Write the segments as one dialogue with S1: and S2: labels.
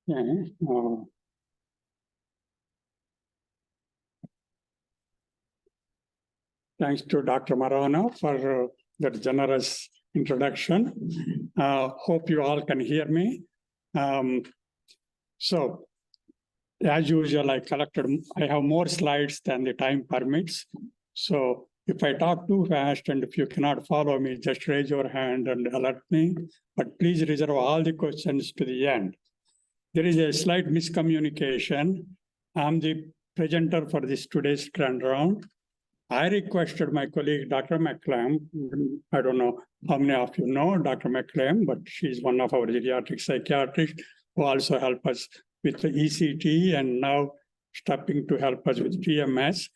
S1: Okay. Thanks to Dr. Marano for that generous introduction. Hope you all can hear me. So, as usual, I have more slides than the time permits. So if I talk too fast and if you cannot follow me, just raise your hand and alert me. But please reserve all the questions to the end. There is a slight miscommunication. I'm the presenter for this today's turnaround. I requested my colleague, Dr. McClam. I don't know how many of you know Dr. McClam, but she's one of our geriatric psychiatrists who also help us with the ECT and now stepping to help us with TMS.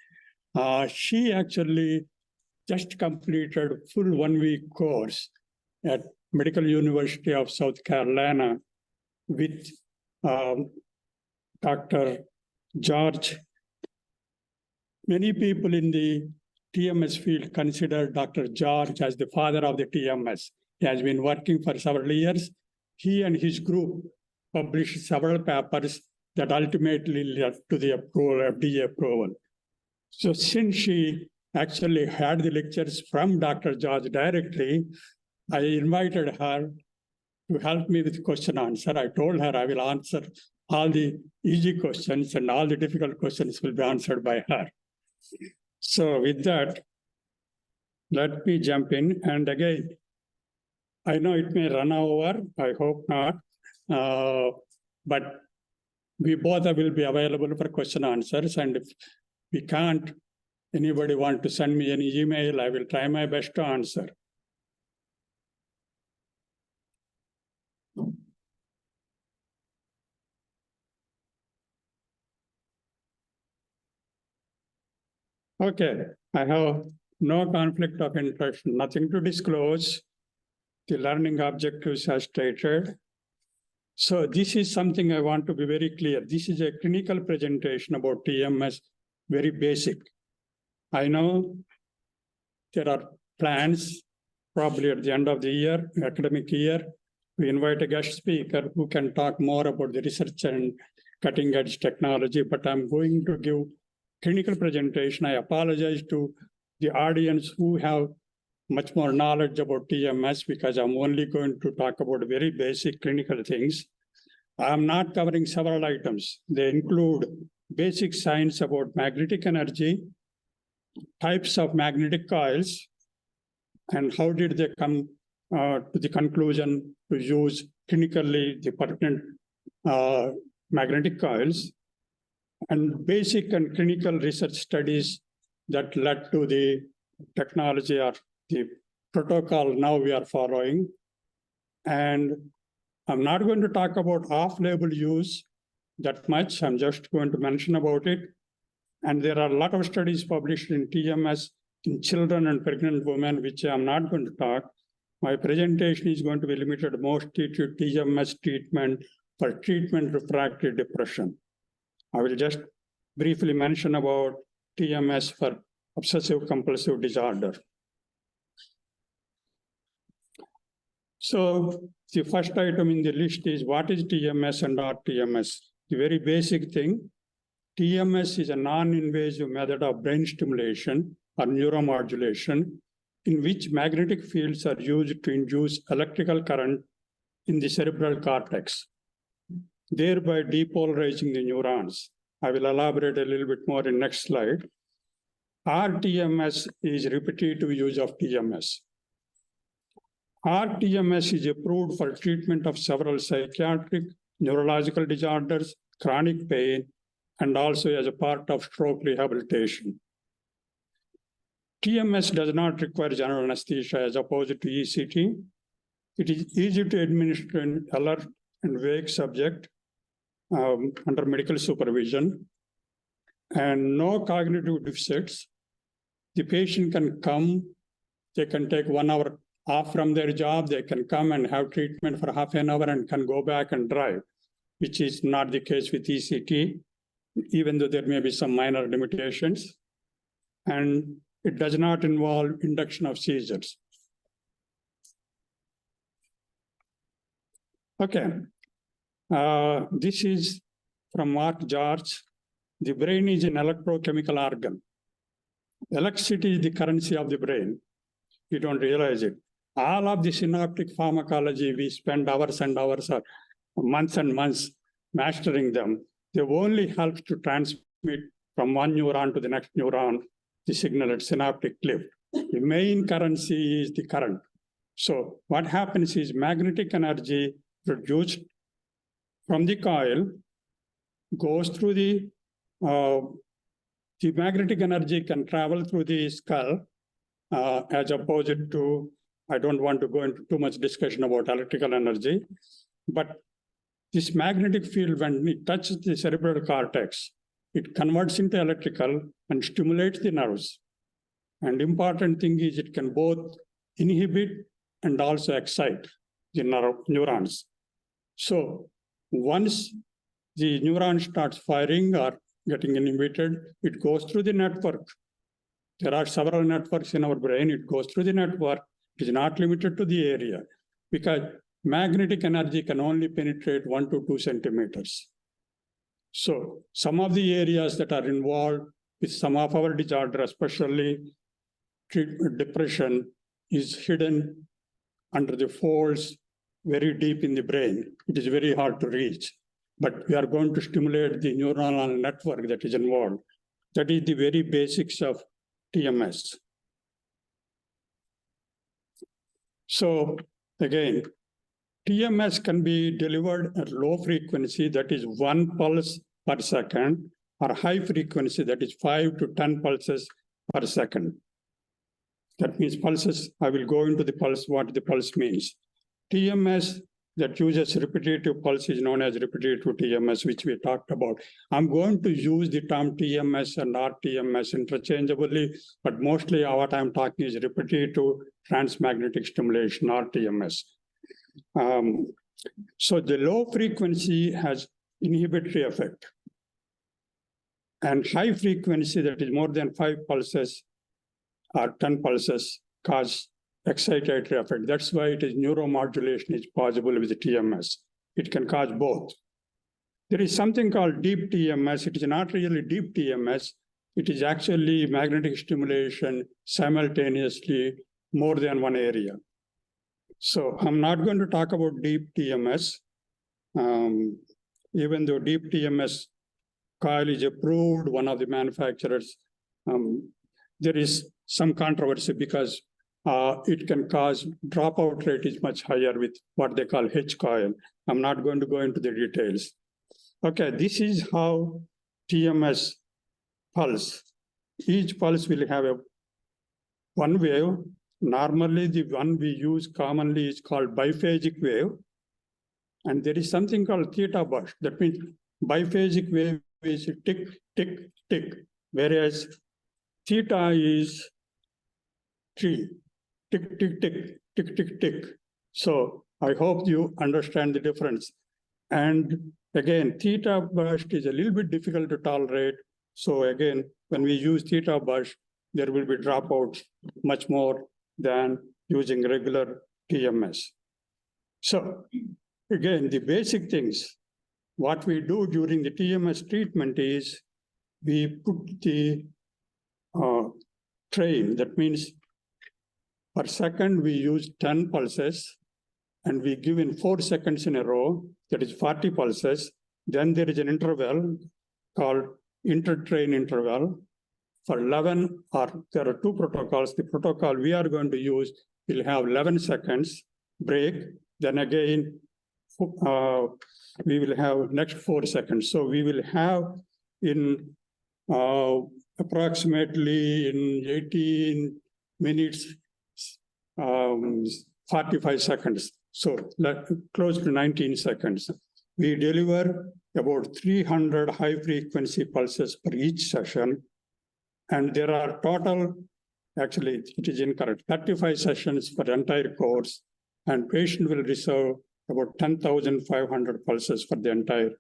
S1: She actually just completed a full 1-week course at Medical University of South Carolina with Dr. George. Many people in the TMS field consider Dr. George as the father of the TMS. He has been working for several years. He and his group published several papers that ultimately led to the approval, FDA approval. So since she actually had the lectures from Dr. George directly, I invited her to help me with question answer. I told her I will answer all the easy questions and all the difficult questions will be answered by her. So with that, let me jump in. And again, I know it may run over, I hope not, but we both will be available for question answers. And if we can't, anybody want to send me any email, I will try my best to answer. Okay, I have no conflict of interest, nothing to disclose. The learning objectives are stated. So this is something I want to be very clear. This is a clinical presentation about TMS, very basic. I know there are plans, probably at the end of the year, academic year, we invite a guest speaker who can talk more about the research and cutting edge technology, but I'm going to give clinical presentation. I apologize to the audience who have much more knowledge about TMS because I'm only going to talk about very basic clinical things. I'm not covering several items. They include basic science about magnetic energy, types of magnetic coils, and how did they come to the conclusion to use clinically the pertinent magnetic coils, and basic and clinical research studies that led to the technology or the protocol now we are following. And I'm not going to talk about off-label use that much. I'm just going to mention about it. And there are a lot of studies published in TMS in children and pregnant women, which I'm not going to talk. My presentation is going to be limited mostly to TMS treatment for treatment refractory depression. I will just briefly mention about TMS for obsessive compulsive disorder. So the first item in the list is what is TMS and not TMS? The very basic thing, TMS is a non-invasive method of brain stimulation or neuromodulation in which magnetic fields are used to induce electrical current in the cerebral cortex, thereby depolarizing the neurons. I will elaborate a little bit more in next slide. RTMS is repetitive use of TMS. RTMS is approved for treatment of several psychiatric, neurological disorders, chronic pain, and also as a part of stroke rehabilitation. TMS does not require general anesthesia as opposed to ECT. It is easy to administer in alert and vague subject under medical supervision, and no cognitive deficits. The patient can come, they can take 1 hour off from their job, they can come and have treatment for half an hour and can go back and drive, which is not the case with ECT, even though there may be some minor limitations. And it does not involve induction of seizures. Okay, This is from Mark George. The brain is an electrochemical organ. Electricity is the currency of the brain. You don't realize it. All of the synaptic pharmacology, we spend hours and hours or months and months mastering them. They only help to transmit from one neuron to the next neuron the signal at synaptic cliff. The main currency is the current. So what happens is magnetic energy produced from the coil goes through the magnetic energy can travel through the skull as opposed to, I don't want to go into too much discussion about electrical energy, but this magnetic field, when it touches the cerebral cortex, it converts into electrical and stimulates the nerves. And important thing is it can both inhibit and also excite the neurons. So once the neuron starts firing or getting inhibited, it goes through the network. There are several networks in our brain. It goes through the network. It is not limited to the area because magnetic energy can only penetrate 1 to 2 centimeters. So some of the areas that are involved with some of our disorder, especially depression, is hidden under the folds very deep in the brain. It is very hard to reach, but we are going to stimulate the neuronal network that is involved. That is the very basics of TMS. So again, TMS can be delivered at low frequency, that is 1 pulse per second, or high frequency, that is 5 to 10 pulses per second. That means pulses. I will go into the pulse, what the pulse means. TMS that uses repetitive pulse is known as repetitive TMS, which we talked about. I'm going to use the term TMS and RTMS interchangeably, but mostly what I'm talking is repetitive transmagnetic stimulation, RTMS. So the low frequency has inhibitory effect. And high frequency, that is more than 5 pulses or 10 pulses, cause excitatory effect. That's why it is neuromodulation is possible with the TMS. It can cause both. There is something called deep TMS. It is not really deep TMS. It is actually magnetic stimulation simultaneously more than one area. So I'm not going to talk about deep TMS, even though deep TMS coil is approved, one of the manufacturers, there is some controversy because it can cause dropout rate is much higher with what they call H coil. I'm not going to go into the details. Okay, this is how TMS pulse. Each pulse will have one wave. Normally, the one we use commonly is called biphasic wave. And there is something called theta burst. That means biphasic wave is tick, tick, tick, whereas theta is 3. Tick, tick, tick, tick, tick, tick. So I hope you understand the difference. And again, theta burst is a little bit difficult to tolerate. So again, when we use theta burst, there will be dropouts much more than using regular TMS. So again, the basic things, what we do during the TMS treatment is we put the train, that means per second we use 10 pulses and we give in 4 seconds in a row, that is 40 pulses. Then there is an interval called intertrain interval. For 11, or there are 2 protocols. The protocol we are going to use will have 11 seconds break. Then again, we will have next 4 seconds. So we will have in approximately in 18 minutes, 45 seconds. So close to 19 seconds. We deliver about 300 high frequency pulses per each session. And there are total, actually it is incorrect, 35 sessions for the entire course, and patient will receive about 10,500 pulses for the entire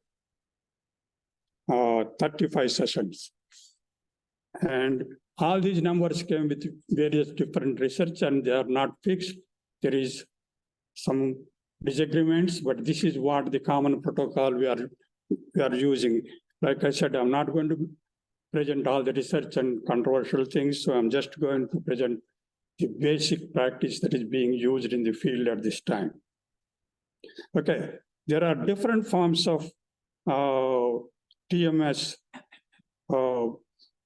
S1: 35 sessions. And all these numbers came with various different research and they are not fixed. There is some disagreements, but this is what the common protocol we are using. Like I said, I'm not going to present all the research and controversial things, so I'm just going to present the basic practice that is being used in the field at this time. Okay, there are different forms of TMS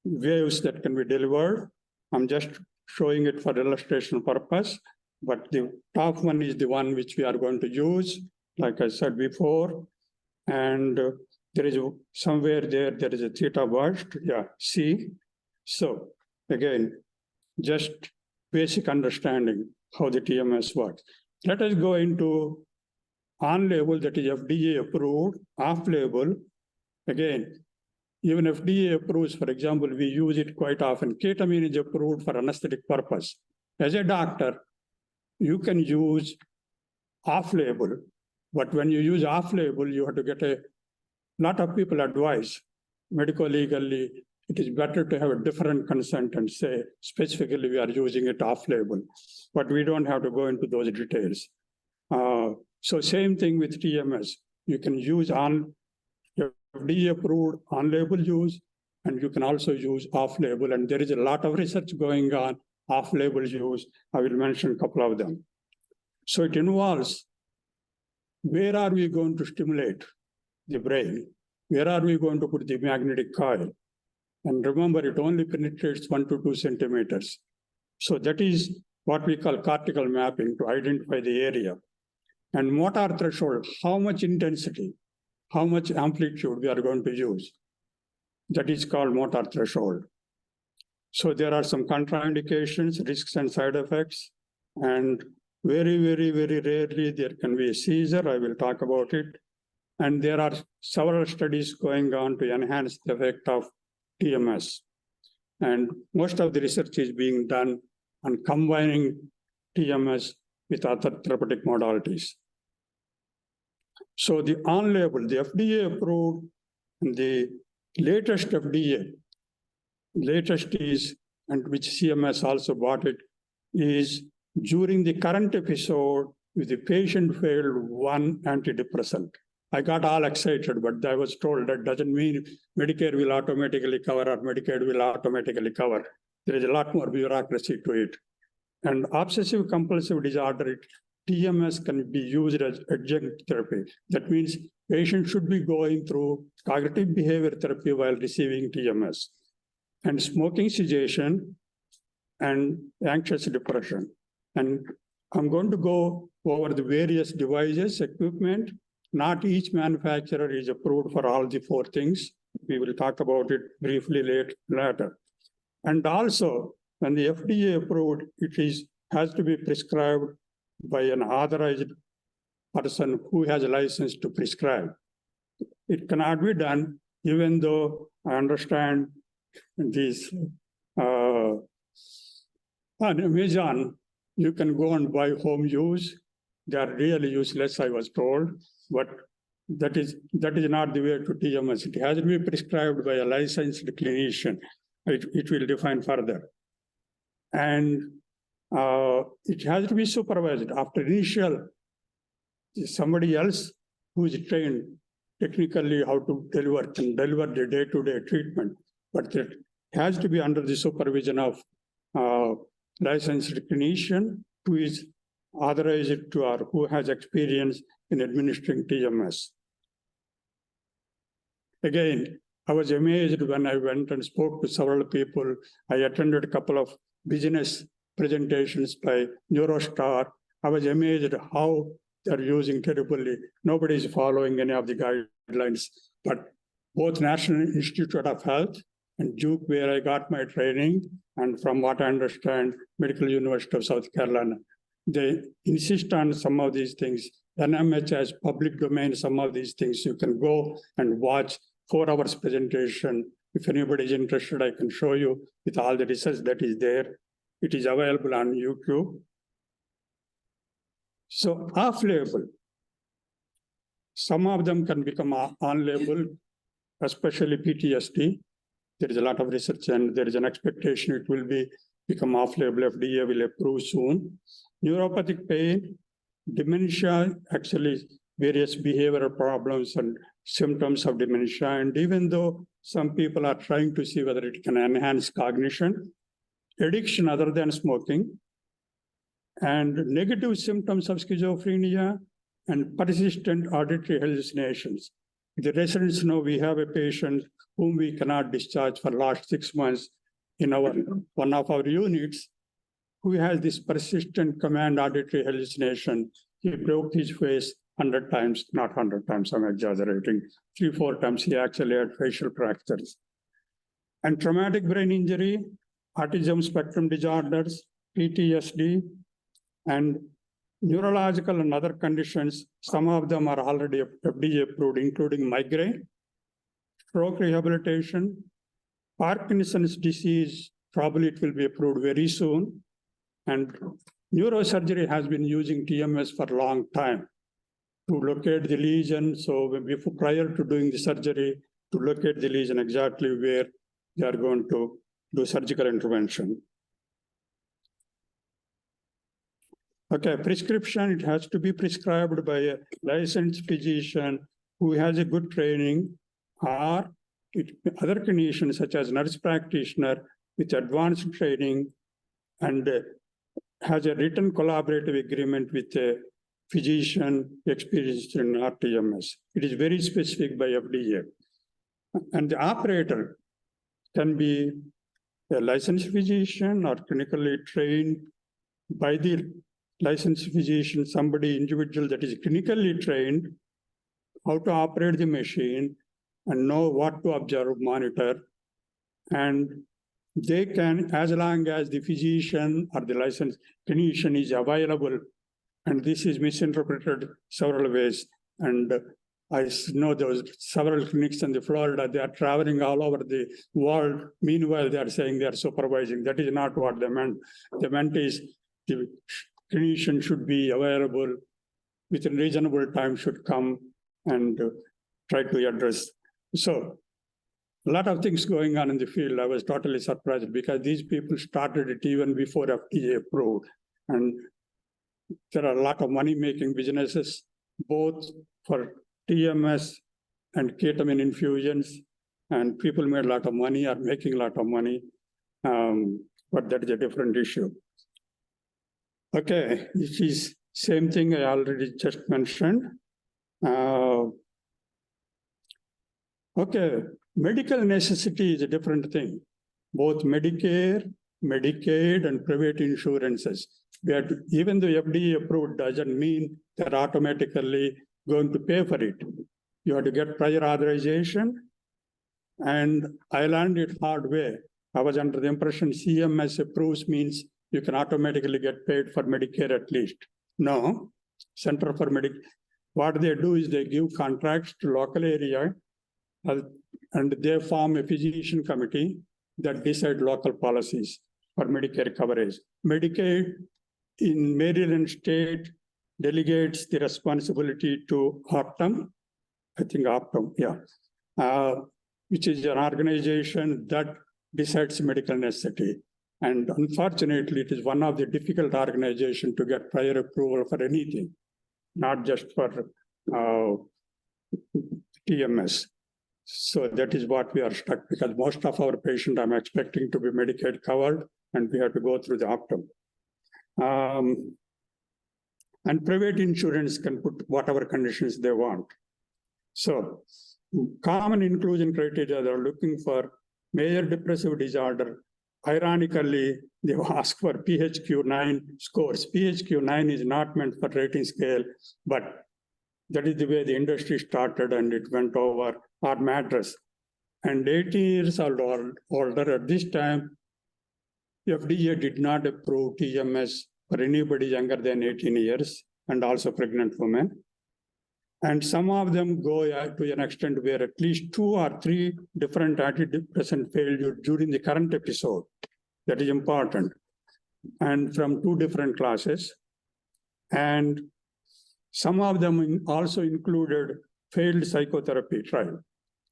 S1: waves that can be delivered. I'm just showing it for illustration purpose, but the top one is the one which we are going to use, like I said before. And there is somewhere there is a theta burst, yeah, C. So again, just basic understanding how the TMS works. Let us go into on-label, that is FDA approved, off-label. Again, even FDA approves, for example, we use it quite often. Ketamine is approved for anesthetic purpose. As a doctor, you can use off-label, but when you use off-label, you have to get a lot of people advise medico-legally, it is better to have a different consent and say, specifically, we are using it off-label, but we don't have to go into those details. So same thing with TMS. You can use on FDA-approved on-label use, and you can also use off-label. And there is a lot of research going on off-label use. I will mention a couple of them. So it involves, where are we going to stimulate the brain? Where are we going to put the magnetic coil? And remember, it only penetrates 1 to 2 centimeters. So that is what we call cortical mapping to identify the area. And motor threshold, how much intensity, how much amplitude we are going to use. That is called motor threshold. So there are some contraindications, risks and side effects. And very, very, very rarely there can be a seizure. I will talk about it. And there are several studies going on to enhance the effect of TMS. And most of the research is being done on combining TMS with other therapeutic modalities. So the on-label, the FDA approved, and the latest is, and which CMS also bought it, is during the current episode, if the patient failed one antidepressant. I got all excited, but I was told that doesn't mean Medicare will automatically cover or Medicaid will automatically cover. There is a lot more bureaucracy to it. And obsessive compulsive disorder, TMS can be used as adjunct therapy. That means patients should be going through cognitive behavior therapy while receiving TMS. And smoking cessation and anxious depression. And I'm going to go over the various devices, equipment. Not each manufacturer is approved for all the 4 things. We will talk about it briefly later. And also, when the FDA approved, it has to be prescribed by an authorized person who has a license to prescribe. It cannot be done, even though I understand this. On Amazon, you can go and buy home use. They are really useless, I was told, but that is not the way to TMS. It has to be prescribed by a licensed clinician. It will define further. And it has to be supervised. After initial, somebody else who is trained technically how to deliver the day-to-day treatment, but it has to be under the supervision of licensed clinician who is authorized to or who has experience in administering TMS. Again, I was amazed when I went and spoke to several people. I attended a couple of business presentations by Neurostar. I was amazed how they're using terribly. Nobody is following any of the guidelines, but both National Institute of Health and Duke, where I got my training, and from what I understand, Medical University of South Carolina, they insist on some of these things. NMH has public domain, some of these things. You can go and watch 4 hours presentation. If anybody is interested, I can show you with all the research that is there. It is available on YouTube. So off-label, some of them can become on-label, especially PTSD. There is a lot of research and there is an expectation it will become off-label. FDA will approve soon. Neuropathic pain, dementia, actually various behavioral problems and symptoms of dementia. And even though some people are trying to see whether it can enhance cognition, addiction other than smoking, and negative symptoms of schizophrenia and persistent auditory hallucinations. The residents know we have a patient whom we cannot discharge for last 6 months in one of our units, who has this persistent command auditory hallucination. He broke his face 100 times, not 100 times, I'm exaggerating, 3-4 times he actually had facial fractures. And traumatic brain injury, autism spectrum disorders, PTSD, and neurological and other conditions, some of them are already FDA approved, including migraine, stroke rehabilitation, Parkinson's disease, probably it will be approved very soon. And neurosurgery has been using TMS for a long time to locate the lesion. So before, prior to doing the surgery, to locate the lesion exactly where they are going to do surgical intervention. Okay, prescription, it has to be prescribed by a licensed physician who has a good training, or other clinicians such as nurse practitioner with advanced training and has a written collaborative agreement with a physician experienced in RTMS. It is very specific by FDA. And the operator can be a licensed physician or clinically trained by the licensed physician, somebody individual that is clinically trained how to operate the machine and know what to observe, monitor. And they can, as long as the physician or the licensed clinician is available, and this is misinterpreted several ways. And I know those several clinics in the Florida, they are traveling all over the world. Meanwhile, they are saying they are supervising. That is not what they meant. They meant is the clinician should be available within reasonable time, should come and try to address. So a lot of things going on in the field. I was totally surprised because these people started it even before FDA approved. And there are a lot of money-making businesses, both for TMS and ketamine infusions. And people made a lot of money, are making a lot of money. But that is a different issue. Okay, this is same thing I already just mentioned. Okay, medical necessity is a different thing. Both Medicare, Medicaid, and private insurances. Even though FDA approved doesn't mean they're automatically going to pay for it. You have to get prior authorization, and I learned it hard way. I was under the impression CMS approves means you can automatically get paid for Medicare at least. No, Center for Medicare. What they do is they give contracts to local area, and they form a physician committee that decide local policies for Medicare coverage. Medicaid in Maryland state delegates the responsibility to Optum, I think Optum, yeah, which is an organization that decides medical necessity. And unfortunately, it is one of the difficult organizations to get prior approval for anything, not just for TMS. So that is what we are stuck, because most of our patients I'm expecting to be Medicaid covered, and we have to go through the Optum. And private insurance can put whatever conditions they want. So common inclusion criteria, they're looking for major depressive disorder. Ironically, they ask for PHQ-9 scores. PHQ-9 is not meant for rating scale, but that is the way the industry started, and it went over our mattress. And 18 years old or older at this time, FDA did not approve TMS for anybody younger than 18 years, and also pregnant women. And some of them go to an extent where at least 2 or 3 different antidepressant failure during the current episode. That is important. And from 2 different classes. And some of them also included failed psychotherapy trial,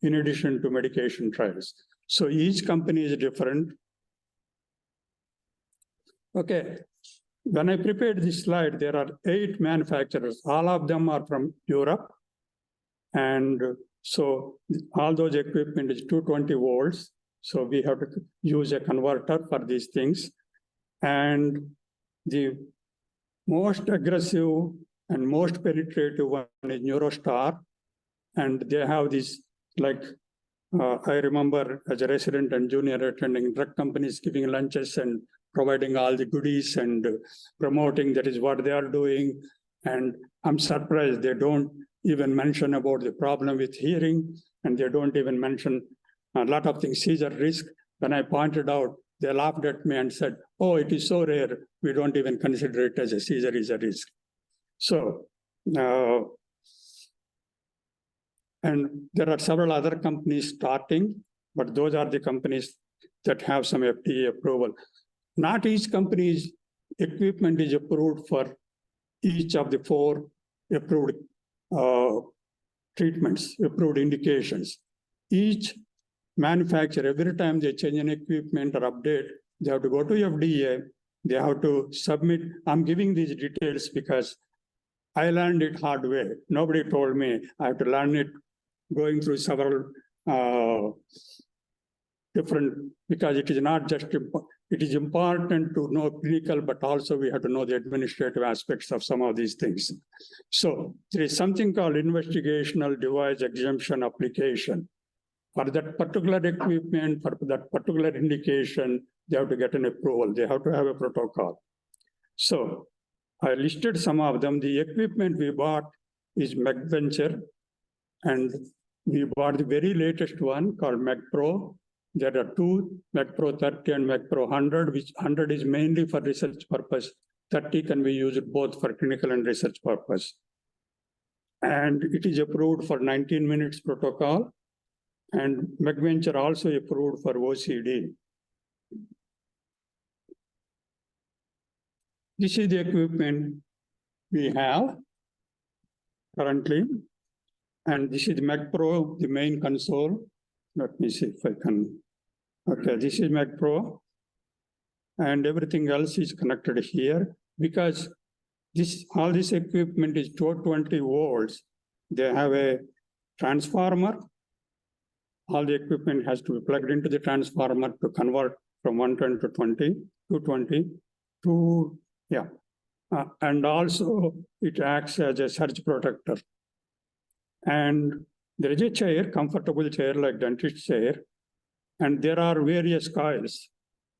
S1: in addition to medication trials. So each company is different. Okay, when I prepared this slide, there are 8 manufacturers. All of them are from Europe. And so all those equipment is 220 volts. So we have to use a converter for these things. And the most aggressive and most penetrative one is Neurostar. And they have this, like, I remember as a resident and junior attending drug companies giving lunches and providing all the goodies and promoting that is what they are doing. And I'm surprised they don't even mention about the problem with hearing, and they don't even mention a lot of things, seizure risk. When I pointed out, they laughed at me and said, oh, it is so rare, we don't even consider it as a seizure is a risk. So, and there are several other companies starting, but those are the companies that have some FDA approval. Not each company's equipment is approved for each of the 4 approved treatments, approved indications. Each manufacturer, every time they change an equipment or update, they have to go to FDA, they have to submit. I'm giving these details because I learned it hard way. Nobody told me. I have to learn it going through several different, because it is not just, it is important to know clinical, but also we have to know the administrative aspects of some of these things. So there is something called investigational device exemption application. For that particular equipment, for that particular indication, they have to get an approval. They have to have a protocol. So I listed some of them. The equipment we bought is MechVenture, and we bought the very latest one called MechPro. There are 2, MechPro 30 and MechPro 100, which 100 is mainly for research purpose. 30 can be used both for clinical and research purpose. And it is approved for 19 minutes protocol. And MechVenture also approved for OCD. This is the equipment we have currently. And this is MechPro, the main console. Let me see if I can. Okay, this is MechPro. And everything else is connected here because all this equipment is 220 volts. They have a transformer. All the equipment has to be plugged into the transformer to convert from 120 to 220 to, yeah. And also it acts as a surge protector. And there is a chair, comfortable chair like dentist chair, and there are various coils.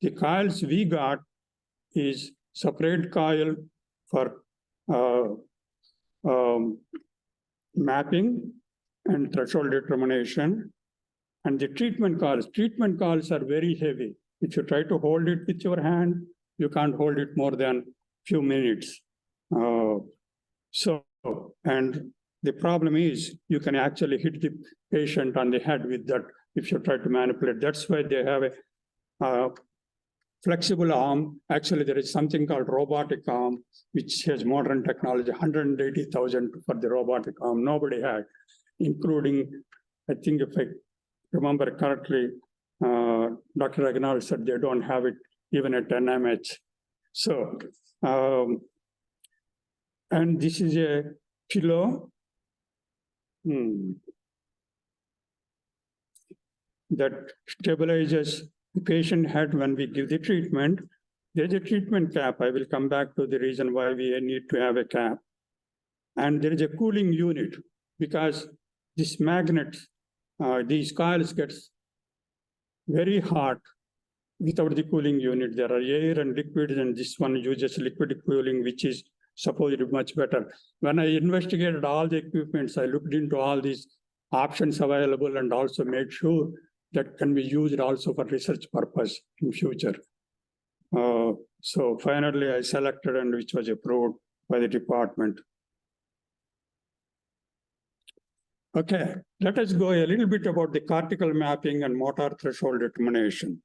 S1: The coils we got is separate coil for mapping and threshold determination. And the treatment coils are very heavy. If you try to hold it with your hand, you can't hold it more than few minutes. And the problem is you can actually hit the patient on the head with that if you try to manipulate. That's why they have a flexible arm. Actually, there is something called robotic arm, which has modern technology, 180,000 for the robotic arm. Nobody had, including, I think if I remember correctly, Dr. Agnal said they don't have it even at NIMH. So, and this is a pillow that stabilizes the patient head when we give the treatment. There's a treatment cap. I will come back to the reason why we need to have a cap. And there is a cooling unit because this magnet, these coils gets very hot without the cooling unit. There are air and liquids, and this one uses liquid cooling, which is supposedly much better. When I investigated all the equipments, I looked into all these options available and also made sure that can be used also for research purpose in future. So finally I selected and which was approved by the department. Okay, let us go a little bit about the cortical mapping and motor threshold determination.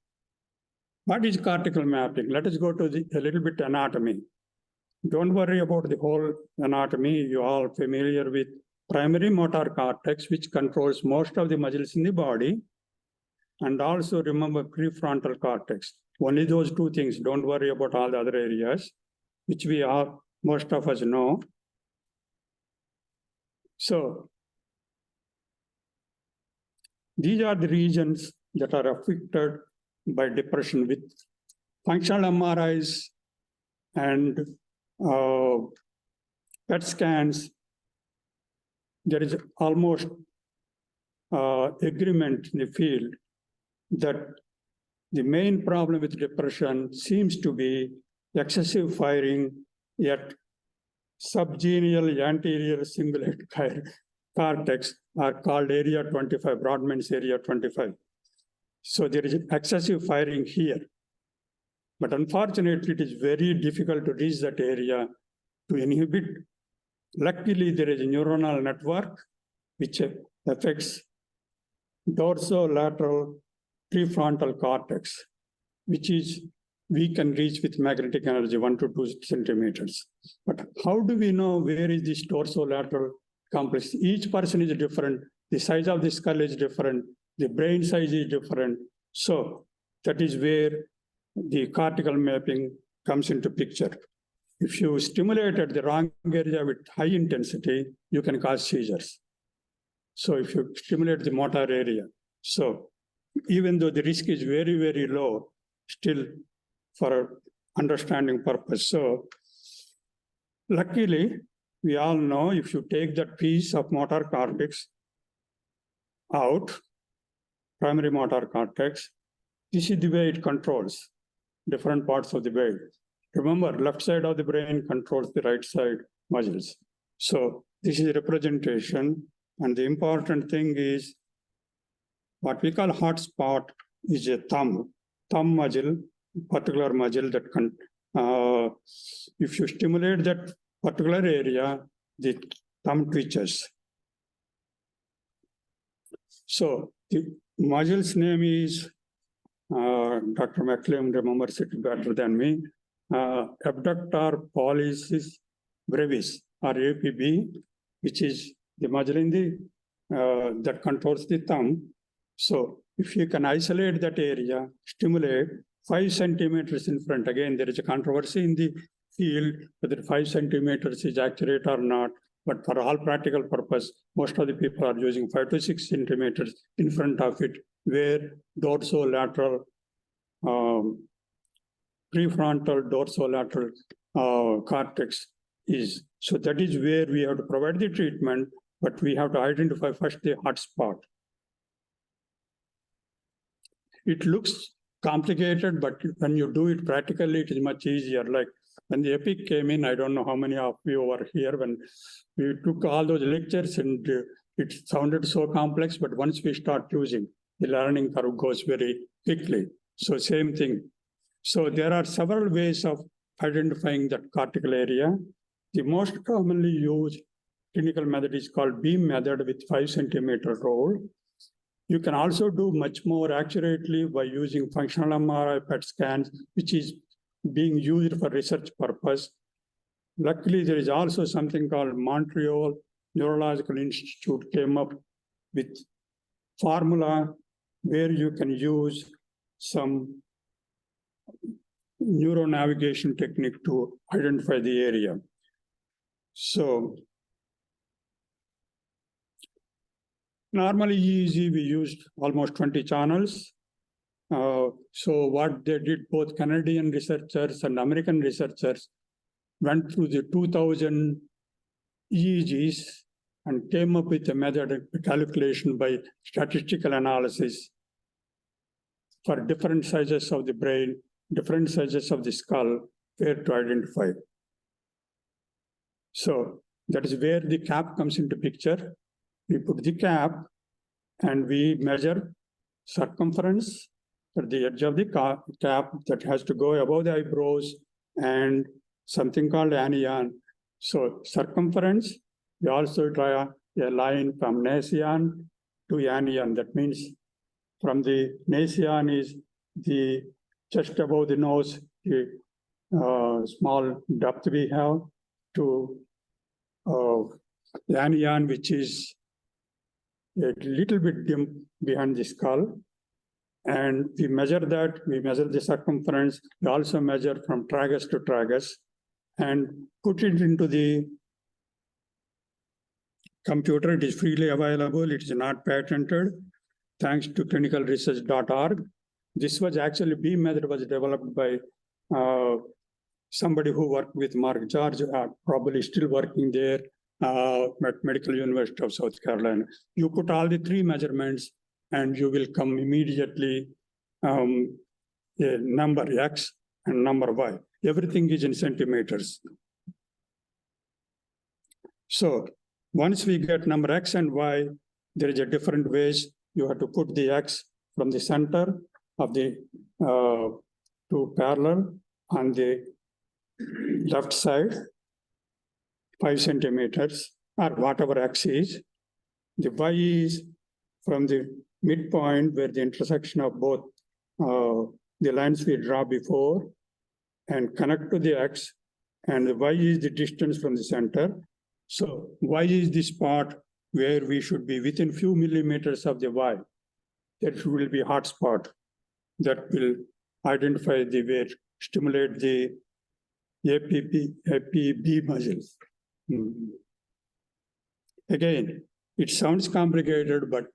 S1: What is cortical mapping? Let us go to a little bit anatomy. Don't worry about the whole anatomy. You are familiar with primary motor cortex, which controls most of the muscles in the body. And also remember prefrontal cortex. Only those two things. Don't worry about all the other areas. which we are, most of us know. So these are the regions that are affected by depression with functional MRIs and PET scans. There is almost agreement in the field that the main problem with depression seems to be excessive firing at subgenual anterior cingulate cortex, are called area 25, Brodmann's area 25. So there is excessive firing here. But unfortunately, it is very difficult to reach that area to inhibit. Luckily, there is a neuronal network which affects dorsolateral prefrontal cortex, which is we can reach with magnetic energy 1 to 2 centimeters. But how do we know where is this dorsolateral complex? Each person is different. The size of the skull is different. The brain size is different. So that is where the cortical mapping comes into picture. If you stimulated the wrong area with high intensity, you can cause seizures. So if you stimulate the motor area, so even though the risk is very, very low, still for understanding purpose. So luckily, we all know if you take that piece of motor cortex out, primary motor cortex, this is the way it controls different parts of the brain. Remember, left side of the brain controls the right side muscles. So this is representation. And the important thing is what we call hotspot is a thumb muscle, particular muscle that can, if you stimulate that particular area, the thumb twitches. So the muscle's name is, Dr. McLean remembers it better than me, abductor pollicis brevis, or APB, which is the muscle in the that controls the thumb. So if you can isolate that area, stimulate 5 centimeters in front, again, there is a controversy in the field whether 5 centimeters is accurate or not, but for all practical purpose, most of the people are using 5 to 6 centimeters in front of it, where dorsolateral, prefrontal dorsolateral cortex is. So that is where we have to provide the treatment, but we have to identify first the hotspot. It looks complicated, but when you do it practically, it is much easier. Like when the EPIC came in, I don't know how many of you were here when we took all those lectures, and it sounded so complex, but once we start using, the learning curve goes very quickly. So same thing. So there are several ways of identifying that cortical area. The most commonly used clinical method is called beam method with 5 centimeter roll. You can also do much more accurately by using functional MRI PET scans, which is being used for research purpose. Luckily, there is also something called Montreal Neurological Institute came up with formula where you can use some neuronavigation technique to identify the area. So normally EEG, we used almost 20 channels. So what they did, both Canadian researchers and American researchers went through the 2000 EEGs and came up with a method of calculation by statistical analysis for different sizes of the brain, different sizes of the skull, where to identify. So that is where the cap comes into picture. We put the cap and we measure circumference at the edge of the cap that has to go above the eyebrows and something called anion. So circumference, we also draw a line from nasion to anion. That means from the nasion is the just above the nose, the small depth we have, to anion, which is a little bit dim behind the skull. And we measure that, we measure the circumference. We also measure from tragus to tragus. and put it into the computer. It is freely available. It is not patented, thanks to clinicalresearch.org. This was actually, beam method was developed by somebody who worked with Mark George, probably still working there at Medical University of South Carolina. You put all the three measurements and you will come immediately a number X and number Y. Everything is in centimeters. So once we get number X and Y, there is a different ways. You have to put the X from the center of the two parallel on the left side, 5 centimeters, or whatever X is. The Y is from the midpoint where the intersection of both the lines we draw before and connect to the X, and the Y is the distance from the center. So Y is the spot where we should be within few millimeters of the Y. That will be hot spot that will identify the way, stimulate the APB muscles. Again, it sounds complicated, but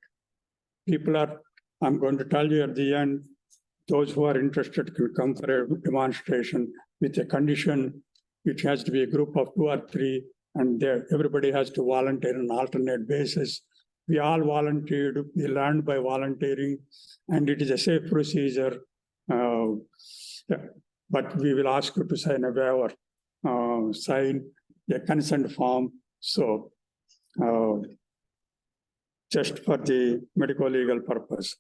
S1: people are, I'm going to tell you at the end, those who are interested can come for a demonstration with a condition. It has to be a group of 2 or 3, and everybody has to volunteer on an alternate basis. We all volunteered, we learned by volunteering, and it is a safe procedure. But we will ask you to sign a waiver, sign a consent form. So just for the medical legal purpose.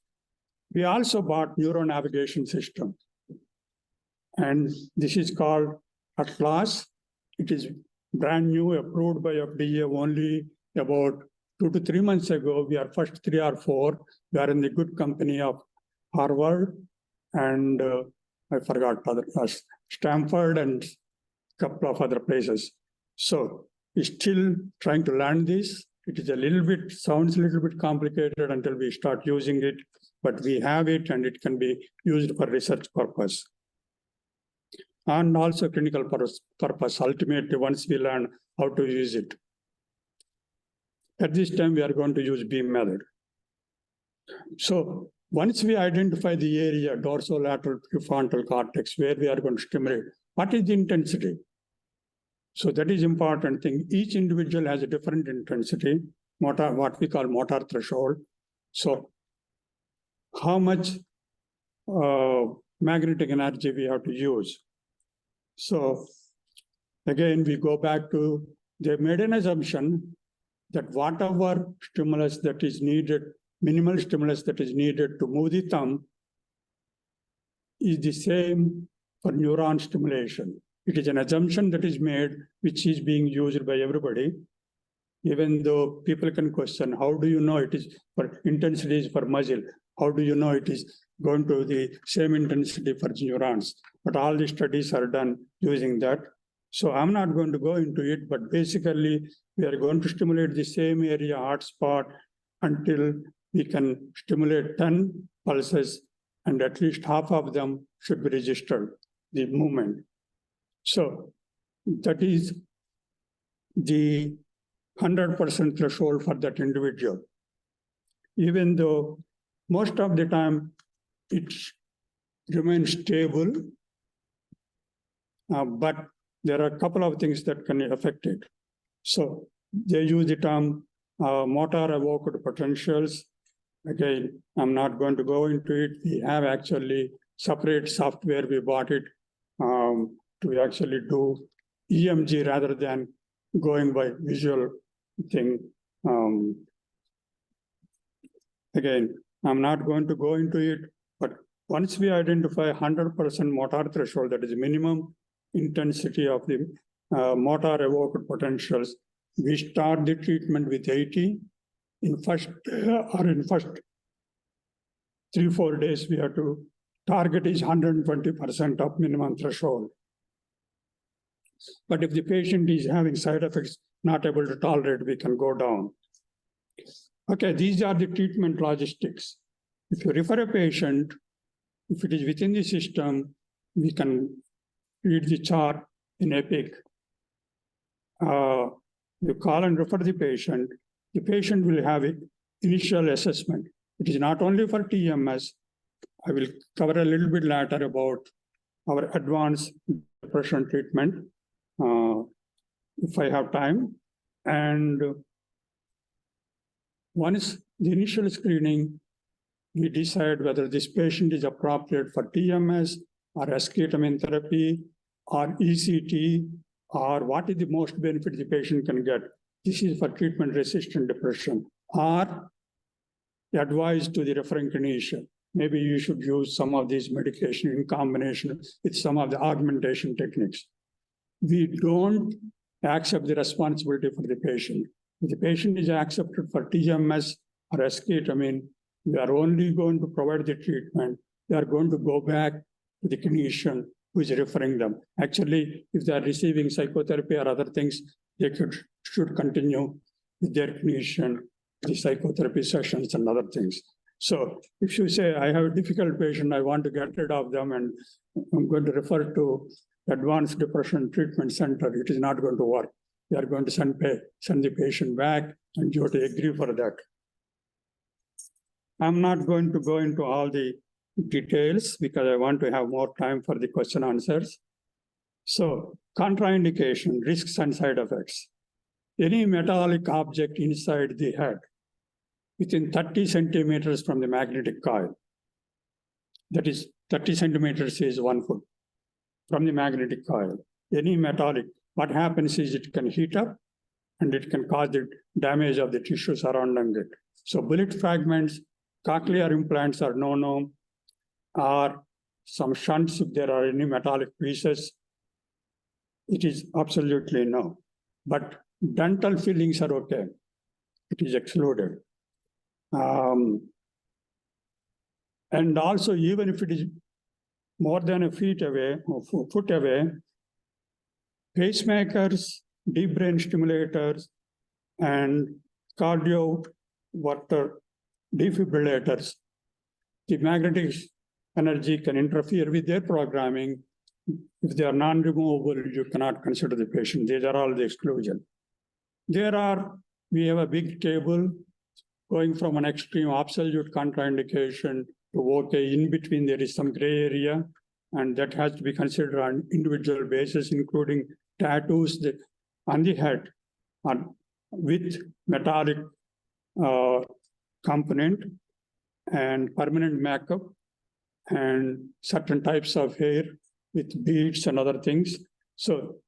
S1: We also bought neuronavigation system. And this is called Atlas. It is brand new, approved by FDA only about 2 to 3 months ago. We are first 3 or 4. We are in the good company of Harvard and I forgot other Stanford and a couple of other places. So we're still trying to learn this. It is a little bit, sounds a little bit complicated until we start using it, but we have it and it can be used for research purpose. And also clinical purpose, ultimately, once we learn how to use it. At this time, we are going to use beam method. So once we identify the area, dorsolateral prefrontal cortex, where we are going to stimulate, what is the intensity? So that is important thing. Each individual has a different intensity, what we call motor threshold. So how much magnetic energy we have to use. So again, we go back to, they made an assumption that whatever stimulus that is needed, minimal stimulus that is needed to move the thumb is the same for neuron stimulation. It is an assumption that is made, which is being used by everybody, even though people can question, how do you know it is for intensities for muscle? How do you know it is going to the same intensity for neurons? But all the studies are done using that. So I'm not going to go into it, but basically we are going to stimulate the same area hotspot until we can stimulate 10 pulses, and at least half of them should be registered, the movement. So that is the 100% threshold for that individual. Even though most of the time it remains stable, but there are a couple of things that can affect it. So they use the term motor evoked potentials. Again, I'm not going to go into it. We have actually separate software. We bought it to actually do EMG rather than going by visual thing. Again, I'm not going to go into it, but once we identify 100% motor threshold, that is minimum intensity of the motor evoked potentials, we start the treatment with 80. In first 3-4 days, we have to target is 120% of minimum threshold. But if the patient is having side effects, not able to tolerate, we can go down. Okay, these are the treatment logistics. If you refer a patient, if it is within the system, we can read the chart in Epic you call and refer the patient will have an initial assessment. It is not only for TMS. I will cover a little bit later about our advanced depression treatment, if I have time. And once the initial screening, we decide whether this patient is appropriate for TMS or esketamine therapy or ECT, or what is the most benefit the patient can get. This is for treatment-resistant depression, or advice to the referring clinician. Maybe you should use some of these medication in combination with some of the augmentation techniques. We don't accept the responsibility for the patient. If the patient is accepted for TMS or esketamine, we are only going to provide the treatment. They are going to go back to the clinician who is referring them. Actually, if they are receiving psychotherapy or other things, they should continue with their clinician, the psychotherapy sessions and other things. So if you say, I have a difficult patient, I want to get rid of them, and I'm going to refer to advanced depression treatment center, it is not going to work. We are going to send the patient back, and you have to agree for that. I'm not going to go into all the details because I want to have more time for the question answers. So contraindication, risks and side effects. Any metallic object inside the head within 30 centimeters from the magnetic coil. That is 30 centimeters is 1 foot from the magnetic coil. Any metallic, what happens is it can heat up and it can cause the damage of the tissue surrounding it. So bullet fragments, cochlear implants are no, or some shunts if there are any metallic pieces, it is absolutely no. But dental fillings are okay. It is excluded. And also, even if it is more than a feet away or foot away, pacemakers, deep brain stimulators, and cardio water defibrillators, the magnetic energy can interfere with their programming. If they are non-removable, you cannot consider the patient. These are all the exclusion. We have a big table going from an extreme absolute contraindication to okay, in between there is some gray area, and that has to be considered on individual basis, including tattoos that on the head with metallic component and permanent makeup and certain types of hair with beads and other things. So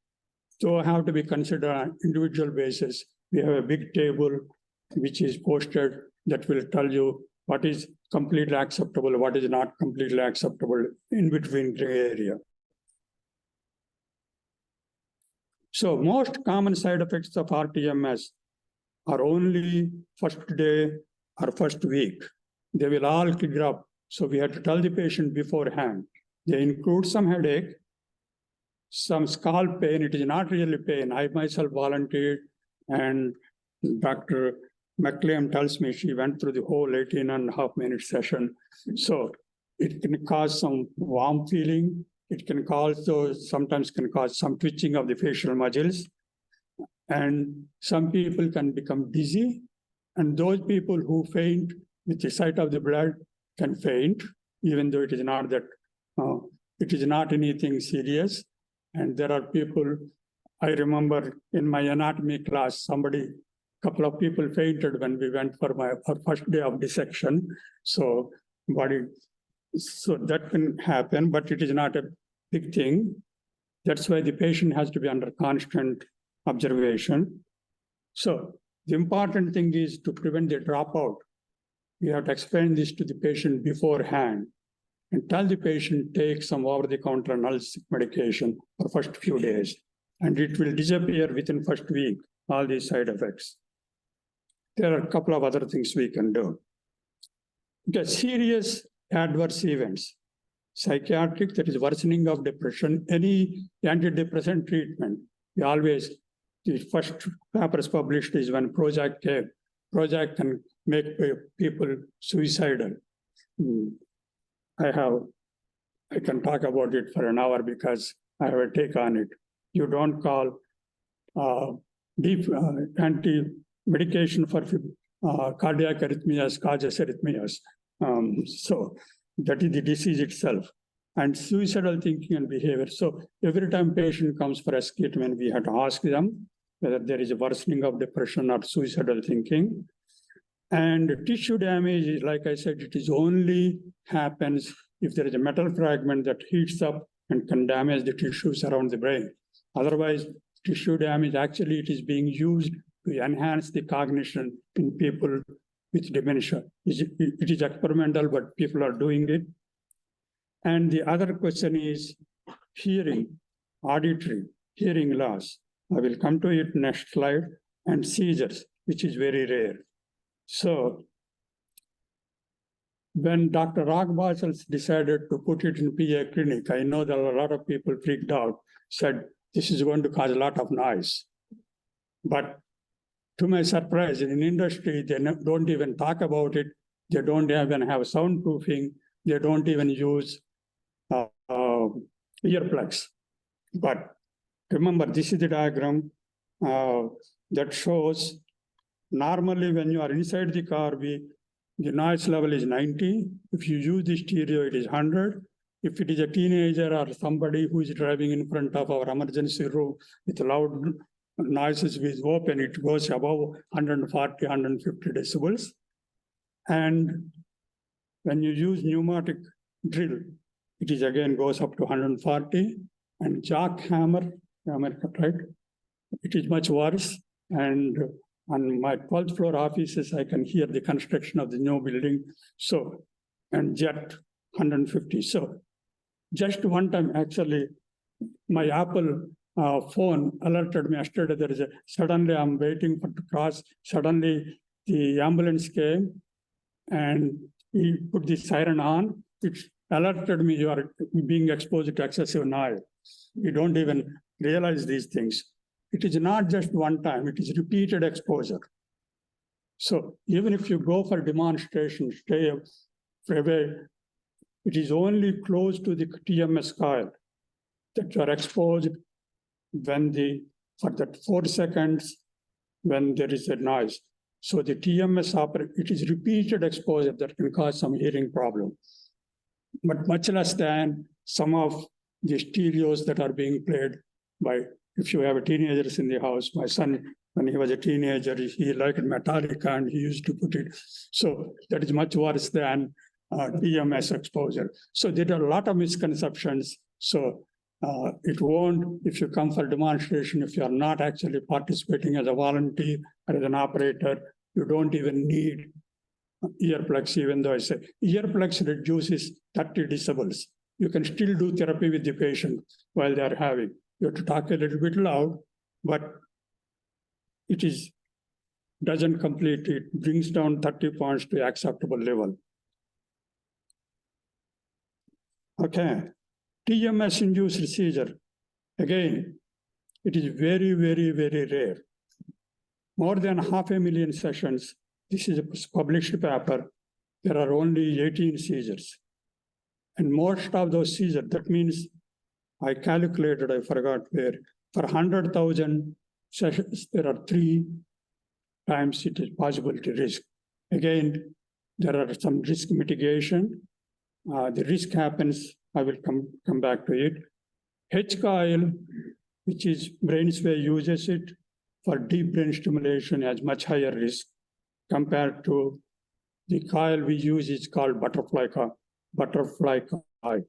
S1: have to be considered on individual basis. We have a big table which is posted that will tell you what is completely acceptable, what is not completely acceptable in between gray area. So most common side effects of RTMS are only first day or first week. They will all clear up. So we have to tell the patient beforehand. They include some headache, some scalp pain. It is not really pain. I myself volunteered, and Dr. McLean tells me she went through the whole 18.5-minute session. So it can cause some warm feeling. It can sometimes cause some twitching of the facial muscles. And some people can become dizzy. And those people who faint with the sight of the blood can faint, even though it is not that, it is not anything serious. And there are people, I remember in my anatomy class, couple of people fainted when we went for our first day of dissection. So that can happen, but it is not a big thing. That's why the patient has to be under constant observation. So the important thing is to prevent the dropout. You have to explain this to the patient beforehand and tell the patient take some over-the-counter analgesic medication for first few days, and it will disappear within first week, all these side effects. There are a couple of other things we can do. Okay, serious adverse events. Psychiatric, that is worsening of depression, any antidepressant treatment. The first papers published is when Prozac came. Prozac can make people suicidal. I can talk about it for an hour because I have a take on it. You don't call deep anti-medication for cardiac arrhythmias, causes arrhythmias. So that is the disease itself. And suicidal thinking and behavior. So every time patient comes for a treatment, we have to ask them whether there is a worsening of depression or suicidal thinking. And tissue damage, like I said, it is only happens if there is a metal fragment that heats up and can damage the tissues around the brain. Otherwise, tissue damage, actually, it is being used to enhance the cognition in people with dementia. It is experimental, but people are doing it. And the other question is hearing, auditory, hearing loss. I will come to it next slide. And seizures, which is very rare. So when Dr. Ragbasel decided to put it in PA clinic, I know that a lot of people freaked out, said this is going to cause a lot of noise. But to my surprise, in industry, they don't even talk about it. They don't even have soundproofing. They don't even use earplugs. But remember, this is the diagram that shows normally when you are inside the car, the noise level is 90. If you use the stereo, it is 100. If it is a teenager or somebody who is driving in front of our emergency room with loud noises with open, it goes above 140, 150 decibels. And when you use pneumatic drill, it is again goes up to 140. And jackhammer, right? It is much worse. And on my 12th floor offices, I can hear the construction of the new building. So, and jet 150. So just one time, actually, my Apple phone alerted me yesterday. There is a, suddenly I'm waiting for to cross. Suddenly the ambulance came and he put the siren on. It alerted me, you are being exposed to excessive noise. You don't even realize these things. It is not just one time, it is repeated exposure. So even if you go for demonstration, stay away, it is only close to the TMS coil that you are exposed when for that 4 seconds when there is a noise. So the TMS it is repeated exposure that can cause some hearing problem, but much less than some of the stereos that are being played by, if you have teenagers in the house. My son, when he was a teenager, he liked Metallica and he used to put it. So that is much worse than TMS exposure. So there are a lot of misconceptions. So it won't, if you come for demonstration, if you are not actually participating as a volunteer or as an operator, you don't even need earplugs, even though I say earplugs reduces 30 decibels. You can still do therapy with the patient while they are having. You have to talk a little bit loud, but it doesn't complete, it brings down 30 points to acceptable level. Okay, TMS-induced seizure. Again, it is very, very, very rare. More than 500,000 sessions. This is a published paper. There are only 18 seizures. And most of those seizures, that means I calculated, I forgot where, for 100,000 sessions, there are 3 times it is possibility risk. Again, there are some risk mitigation. The risk happens, I will come back to it. H-coil, which is BrainsWay uses it for deep brain stimulation, has much higher risk compared to the coil we use is called butterfly coil.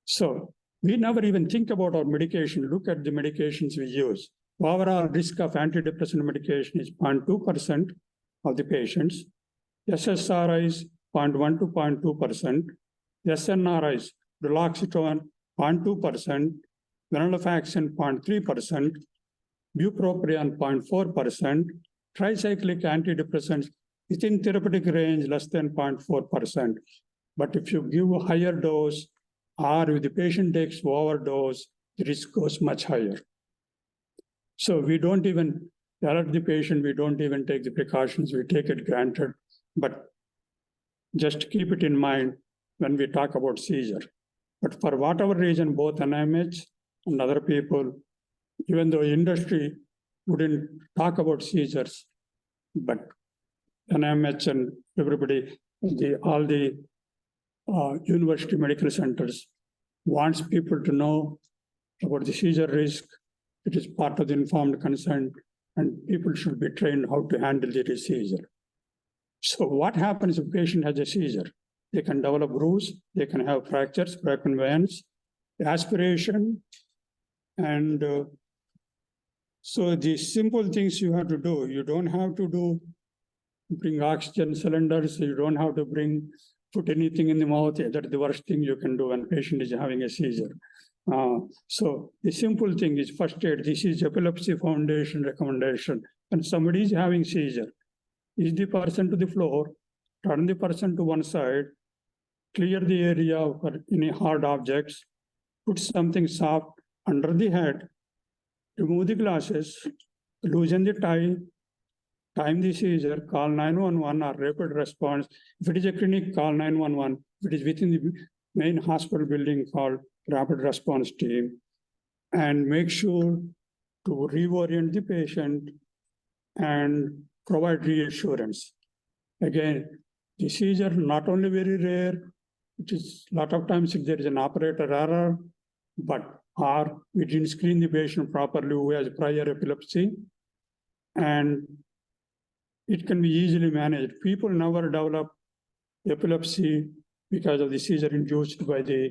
S1: So we never even think about our medication. Look at the medications we use. Overall risk of antidepressant medication is 0.2% of the patients. SSRIs 0.1 to 0.2%. SNRIs, duloxetine 0.2%, venlafaxine 0.3%, bupropion 0.4%, tricyclic antidepressants within therapeutic range less than 0.4%. But if you give a higher dose or if the patient takes overdose, the risk goes much higher. So we don't even alert the patient, we don't even take the precautions, we take it granted. But just keep it in mind when we talk about seizure. But for whatever reason, both NIMH and other people, even though industry wouldn't talk about seizures, but NMH and everybody, all the university medical centers wants people to know about the seizure risk. It is part of the informed consent, and people should be trained how to handle the seizure. So what happens if a patient has a seizure? They can develop bruise, they can have fractures, broken veins, aspiration, and so the simple things you have to do, you don't have to bring oxygen cylinders, you don't have to put anything in the mouth. That's the worst thing you can do when a patient is having a seizure. So the simple thing is first aid. This is Epilepsy Foundation recommendation. When somebody is having seizure, is the person to the floor, turn the person to one side, clear the area for any hard objects, put something soft under the head, remove the glasses, loosen the tie, time the seizure, call 911 or rapid response. If it is a clinic, call 911. If it is within the main hospital building, call rapid response team, and make sure to reorient the patient and provide reassurance. Again, the seizure not only very rare, it is a lot of times if there is an operator error, or we didn't screen the patient properly who has prior epilepsy, and it can be easily managed. People never develop epilepsy because of the seizure induced by the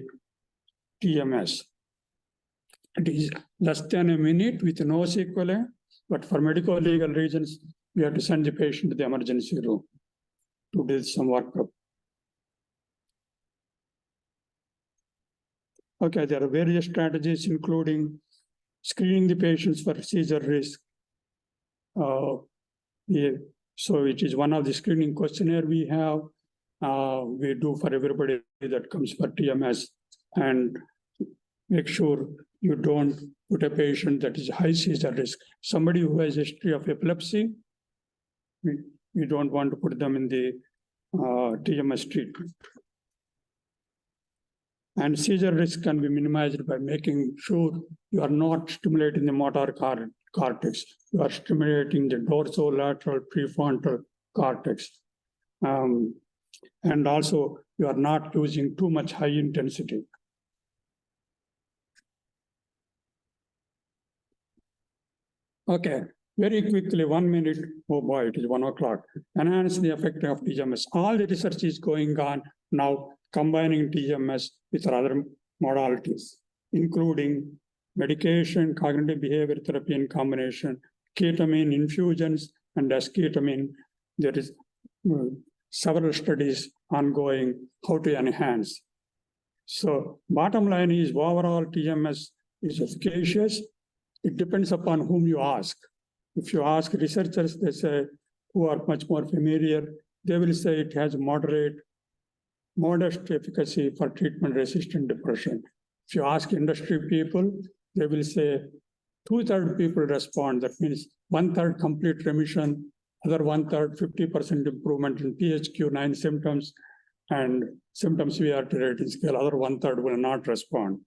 S1: TMS. It is less than a minute with no sequelae, but for medical legal reasons, we have to send the patient to the emergency room to do some workup. Okay, there are various strategies, including screening the patients for seizure risk. So it is one of the screening questionnaire we have. We do for everybody that comes for TMS, and make sure you don't put a patient that is high seizure risk. Somebody who has a history of epilepsy, we don't want to put them in the TMS treatment. And seizure risk can be minimized by making sure you are not stimulating the motor cortex. You are stimulating the dorsolateral prefrontal cortex. And also, you are not using too much high intensity. Okay, very quickly, 1 minute. Oh boy, it is 1 o'clock. Enhance the effect of TMS. All the research is going on now, combining TMS with other modalities, including medication, cognitive behavior therapy in combination, ketamine infusions, and esketamine. There is several studies ongoing how to enhance. So bottom line is overall TMS is efficacious. It depends upon whom you ask. If you ask researchers, they say, who are much more familiar, they will say it has modest efficacy for treatment-resistant depression. If you ask industry people, they will say 2/3 people respond. That means 1/3 complete remission, other 1/3 50% improvement in PHQ-9 symptoms and symptom severity rating scale. Other 1/3 will not respond.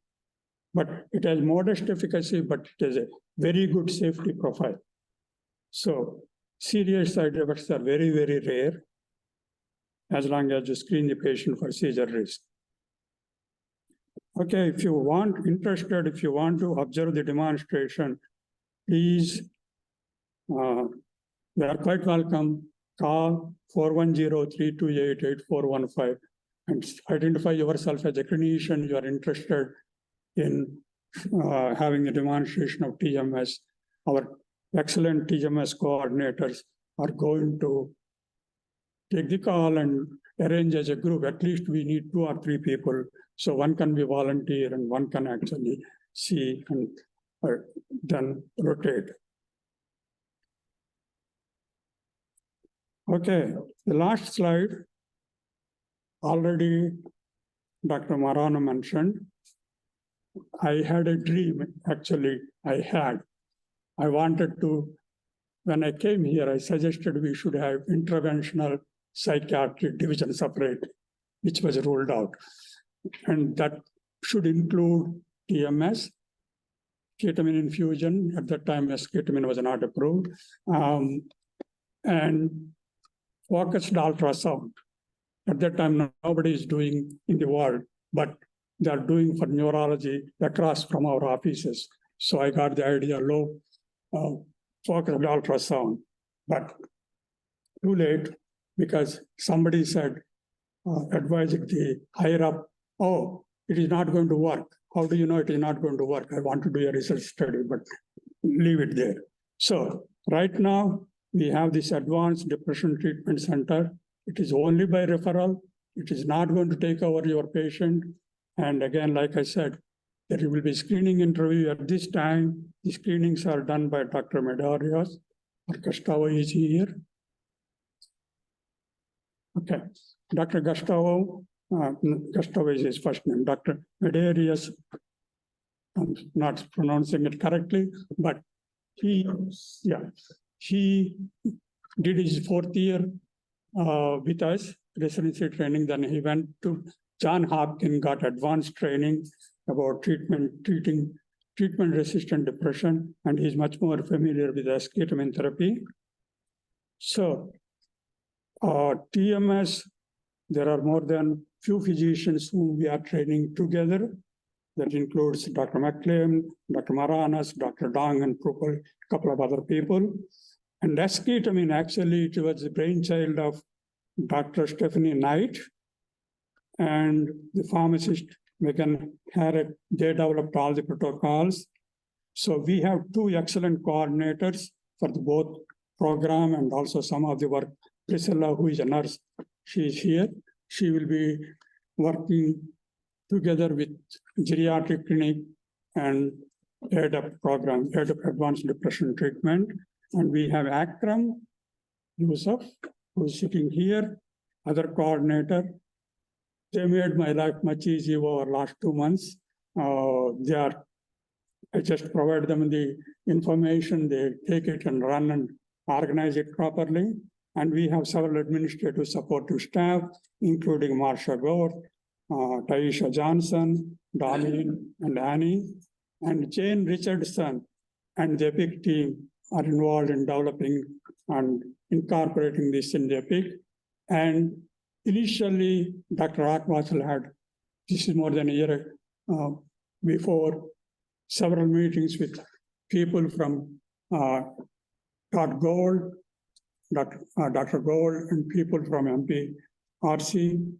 S1: But it has modest efficacy, but it has a very good safety profile. So serious side effects are very, very rare, as long as you screen the patient for seizure risk. Okay, if you want to observe the demonstration, please, you are quite welcome. Call 410-328-8415 and identify yourself as a clinician. You are interested in having a demonstration of TMS. Our excellent TMS coordinators are going to take the call and arrange as a group. At least we need 2 or 3 people. So one can be volunteer and one can actually see and then rotate. Okay, the last slide, already Dr. Marano mentioned. I had a dream, actually, I wanted to, when I came here, I suggested we should have interventional psychiatry division separate, which was ruled out. And that should include TMS, ketamine infusion. At that time, ketamine was not approved. And focused ultrasound. At that time, nobody is doing in the world, but they are doing for neurology across from our offices. So I got the idea, low focused ultrasound, but too late because somebody said, advising the higher up, oh, it is not going to work. How do you know it is not going to work? I want to do a research study, but leave it there. So right now, we have this advanced depression treatment center. It is only by referral. It is not going to take over your patient. And again, like I said, there will be screening interview at this time. The screenings are done by Dr. Medarios. Gustavo is here. Okay, Dr. Gustavo is his first name. Dr. Medarios, I'm not pronouncing it correctly, but he did his 4th year with us, residency training. Then he went to Johns Hopkins, got advanced training about treating treatment-resistant depression, and he's much more familiar with ketamine therapy. So, TMS, there are more than few physicians whom we are training together. That includes Dr. McLean, Dr. Maranas, Dr. Dong, and a couple of other people. And ketamine, actually, it was the brainchild of Dr. Stephanie Knight and the pharmacist Megan Harrett. They developed all the protocols. So we have 2 excellent coordinators for the both program and also some of the work. Priscilla, who is a nurse, she is here. She will be working together with geriatric clinic and ADAP program, ADAP Advanced Depression Treatment. And we have Akram Yusuf, who is sitting here, other coordinator. They made my life much easier over last 2 months. I just provide them the information, they take it and run and organize it properly. And we have several administrative supportive staff, including Marsha Gore, Taisha Johnson, Darlene, and Annie, and Jane Richardson and the EPIC team are involved in developing and incorporating this in the EPIC. And initially, Dr. Rockwassel had, this is more than a year before, several meetings with people from Dr. Gold, and people from MPRC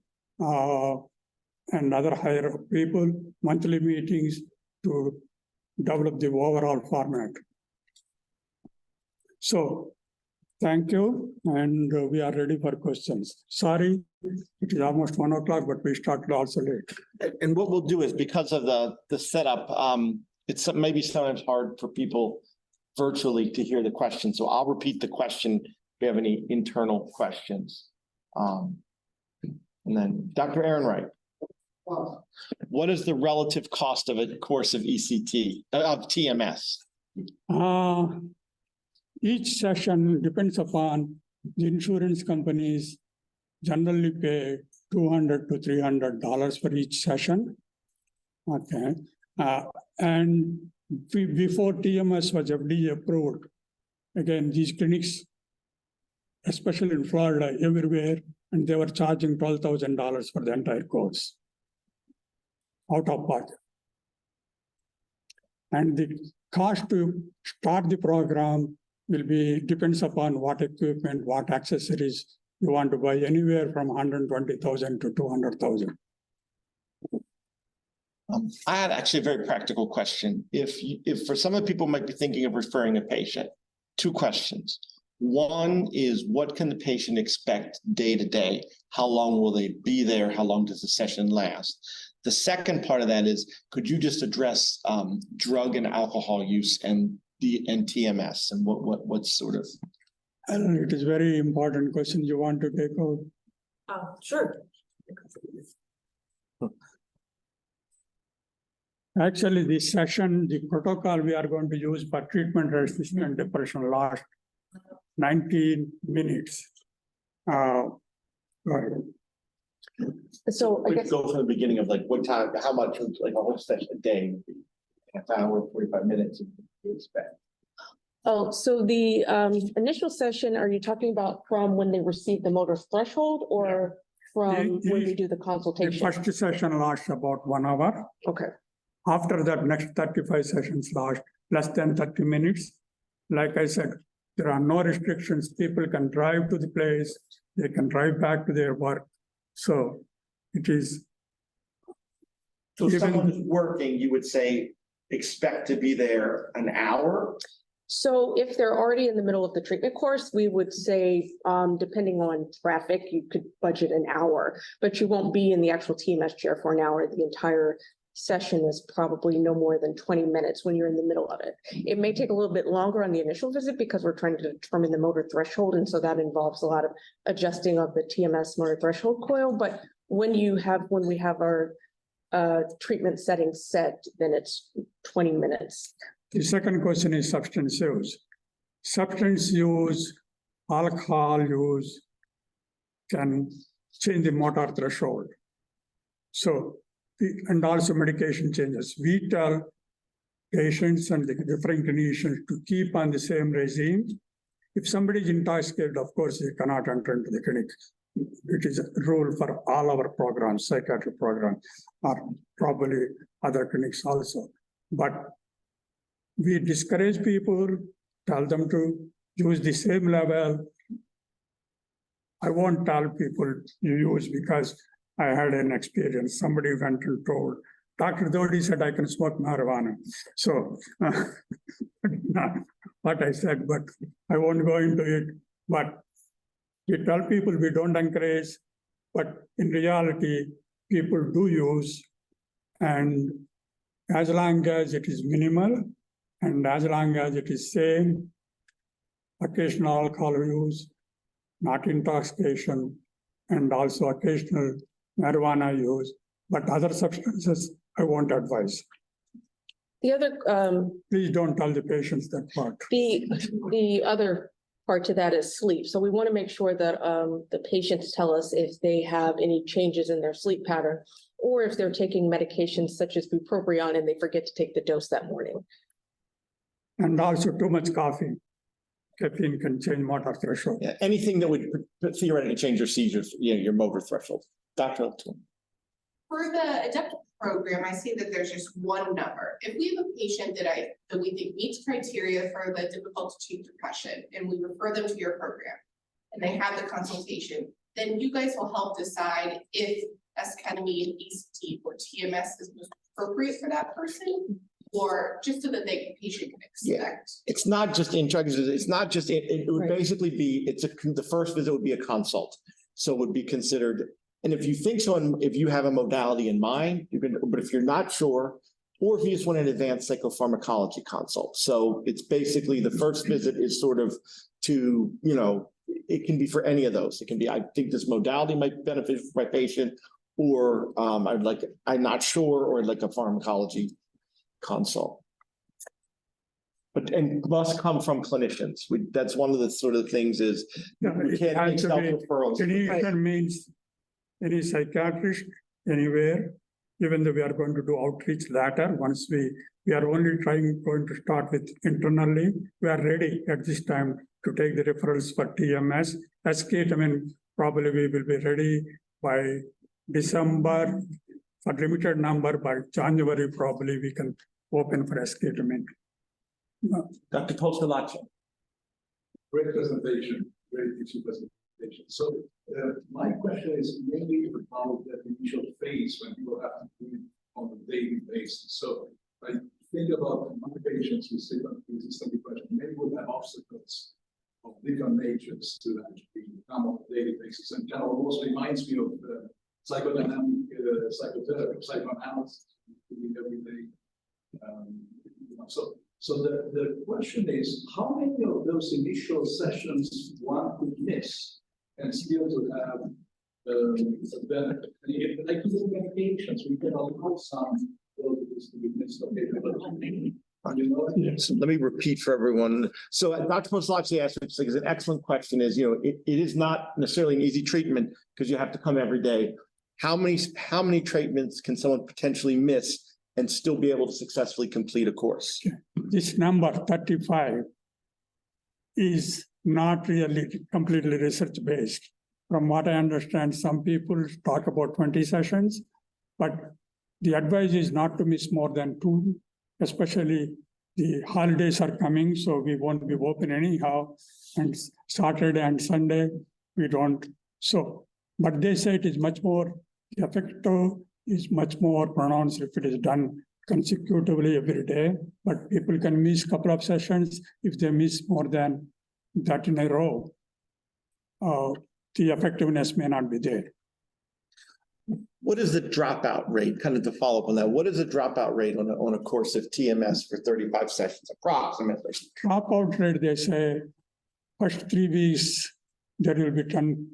S1: and other higher up people, monthly meetings to develop the overall format. So thank you, and we are ready for questions. Sorry, it is almost 1 o'clock, but we started also late.
S2: And what we'll do is, because of the setup, it's maybe sometimes hard for people virtually to hear the question. So I'll repeat the question if you have any internal questions. And then Dr. Aaron Wright. What is the relative cost of a course of ECT, of TMS?
S1: Each session depends upon the insurance companies generally pay $200 to $300 for each session. Okay. And before TMS was FDA approved, again, these clinics, especially in Florida, everywhere, and they were charging $12,000 for the entire course, out of pocket. And the cost to start the program will be, depends upon what equipment, what accessories you want to buy, anywhere from $120,000 to $200,000.
S2: I had actually a very practical question. If for some of the people might be thinking of referring a patient, 2 questions. One is, what can the patient expect day to day? How long will they be there? How long does the session last? The second part of that is, could you just address drug and alcohol use and TMS and what sort of?
S1: It is very important question. You want to take out?
S3: Sure.
S1: Actually, this session, the protocol we are going to use for treatment-resistant depression last 19 minutes.
S3: So I guess
S2: go from the beginning of like what time, how much, like a whole session a day. half hour, 45 minutes, you expect?
S3: Oh, so the initial session, are you talking about from when they receive the motor threshold or from when we do the
S1: The
S3: consultation?
S1: first session lasts about 1 hour.
S3: Okay,
S1: After that, next 35 sessions last less than 30 minutes. Like I said, there are no restrictions. People can drive to the place. They can drive back to their work. So it is,
S2: So if
S1: Even-
S2: someone is working, you would say, expect to be there an hour?
S3: so if they're already in the middle of the treatment course, we would say, depending on traffic, you could budget an hour, but you won't be in the actual TMS chair for an hour. The entire session is probably no more than 20 minutes when you're in the middle of it. It may take a little bit longer on the initial visit because we're trying to determine the motor threshold, and so that involves a lot of adjusting of the TMS motor threshold coil. But when we have our treatment setting set, then it's 20 minutes.
S1: the second question is substance use. Substance use, alcohol use can change the motor threshold. So, and also medication changes. We tell patients and the different clinicians to keep on the same regime. If somebody is intoxicated, of course, they cannot enter into the clinic. It is a rule for all our programs, psychiatry program, or probably other clinics also. But we discourage people, tell them to use the same level. I won't tell people you use because I had an experience. Somebody went and told, Dr. Dodi said I can smoke marijuana. So, not what I said, but I won't go into it. But we tell people we don't encourage, but in reality, people do use. And as long as it is minimal, and as long as it is same, occasional alcohol use, not intoxication, and also occasional marijuana use, but other substances, I won't advise.
S3: The other,
S1: Please don't tell the patients that part.
S3: the other part to that is sleep. So we want to make sure that the patients tell us if they have any changes in their sleep pattern, or if they're taking medications such as bupropion and they forget to take the dose that morning.
S1: And also too much coffee. Caffeine can change motor threshold.
S2: Yeah, anything that would theoretically change your seizures, your motor threshold. Dr. O'Toole.
S4: For the adaptive program, I see that there's just one number. If we have a patient that we think meets criteria for the difficult to treat depression, and we refer them to your program, and they have the consultation, then you guys will help decide if esketamine, ECT, or TMS is most appropriate for that person, or just so that the patient can expect.
S2: It's not just it's not just, it would
S3: Right.
S2: basically be, the first visit would be a consult. So it would be considered, and if you think so, and if you have a modality in mind, you can, but if you're not sure, or if you just want an advanced psychopharmacology consult. So it's basically the first visit is sort of to, it can be for any of those. It can be, I think this modality might benefit my patient, or I'm not sure, or like a pharmacology consult. But, and must come from clinicians. That's one of the sort of things is,
S1: Yeah,
S2: we
S1: it
S2: can't
S1: has
S2: make
S1: to be-
S2: self-referrals.
S1: Clinician means any psychiatrist, anywhere, even though we are going to do outreach later, once we are only going to start with internally, we are ready at this time to take the referrals for TMS. Esketamine, probably we will be ready by December, for limited number, by January, probably we can open for esketamine.
S2: Dr. Postolacci.
S5: Great presentation, great issue presentation. So my question is mainly about that initial phase when people have to do it on a daily basis. So I think about my patients with resistant depression, many would have obstacles of different natures to actually come on a daily basis, and kind of almost reminds me of psychodynamic psychotherapy, psychoanalysis every day. So the question is, how many of those initial sessions one could miss and still to have a benefit? Like even medications, we can allow some doses to be missed.
S2: So let me repeat for everyone. So Dr. Postolacci asked, which is an excellent question, is, it is not necessarily an easy treatment because you have to come every day. How many treatments can someone potentially miss and still be able to successfully complete a course.
S1: This number 35 is not really completely research-based. From what I understand, some people talk about 20 sessions, but the advice is not to miss more than 2, especially the holidays are coming, so we won't be open anyhow. And Saturday and Sunday, we don't. So, but they say it is much more effective, is much more pronounced if it is done consecutively every day. But people can miss a couple of sessions if they miss more than that in a row. The effectiveness may not be there.
S2: What is the dropout rate? Kind of to follow up on that, what is the dropout rate on a course of TMS for 35 sessions approximately?
S1: Dropout rate, they say, first 3 weeks, there will be 10%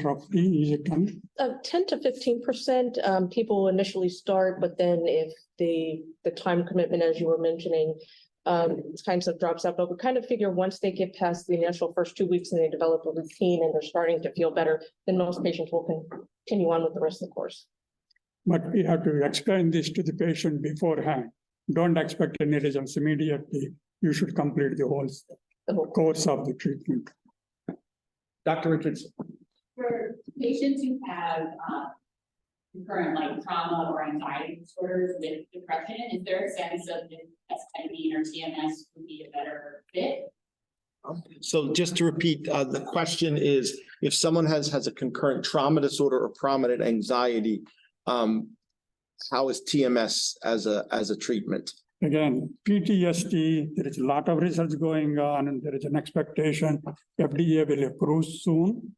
S1: roughly. Is it 10?
S3: 10 to 15%, people initially start, but then if the time commitment, as you were mentioning, kind of drops out, but we kind of figure once they get past the initial first 2 weeks and they develop a routine and they're starting to feel better, then most patients will continue on with the rest of the course.
S1: But we have to explain this to the patient beforehand. Don't expect any results immediately. You should complete the whole course of the treatment.
S2: Dr. Richardson.
S6: For patients who have concurrent like trauma or anxiety disorders with depression, is there a sense of if esketamine or TMS would be a better fit?
S2: So just to repeat, the question is, if someone has a concurrent trauma disorder or prominent anxiety, how is TMS as a treatment?
S1: Again, PTSD, there is a lot of research going on and there is an expectation FDA will approve soon.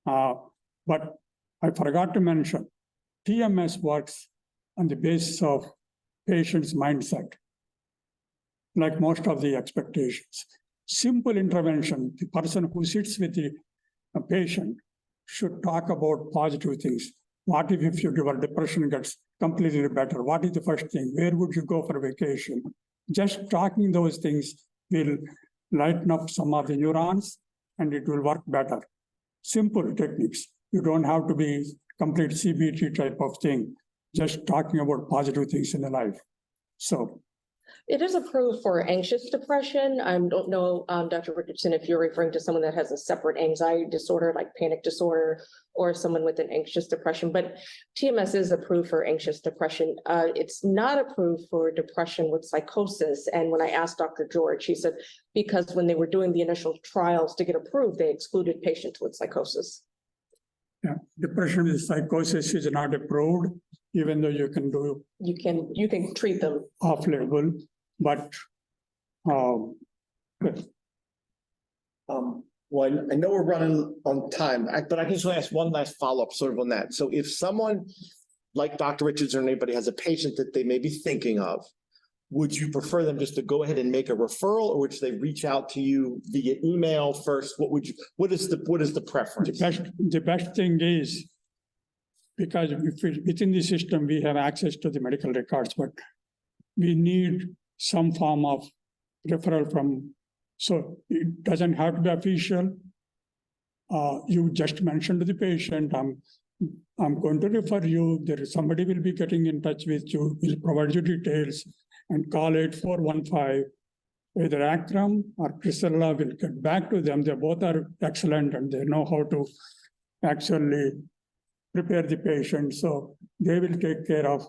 S1: But I forgot to mention, TMS works on the basis of patient's mindset, like most of the expectations. Simple intervention, the person who sits with the patient should talk about positive things. What if your depression gets completely better? What is the first thing? Where would you go for vacation? Just talking those things will lighten up some of the neurons and it will work better. Simple techniques. You don't have to be complete CBT type of thing, just talking about positive things in the life. So
S3: it is approved for anxious depression. I don't know, Dr. Richardson, if you're referring to someone that has a separate anxiety disorder, like panic disorder, or someone with an anxious depression, but TMS is approved for anxious depression. It's not approved for depression with psychosis. And when I asked Dr. George, he said, because when they were doing the initial trials to get approved, they excluded patients with psychosis.
S1: yeah, depression with psychosis is not approved, even though you can do
S3: You can treat them.
S1: off-label, but
S2: Well, I know we're running on time, but I just want to ask one last follow-up sort of on that. So if someone like Dr. Richards or anybody has a patient that they may be thinking of, would you prefer them just to go ahead and make a referral, or would they reach out to you via email first? What is the preference?
S1: the best thing is, because within the system, we have access to the medical records, but we need some form of referral from, so it doesn't have to be official. You just mentioned to the patient, I'm going to refer you, somebody will be getting in touch with you, will provide you details, and call 8415. Either Akram or Priscilla will get back to them. They both are excellent and they know how to actually prepare the patient. So they will take care of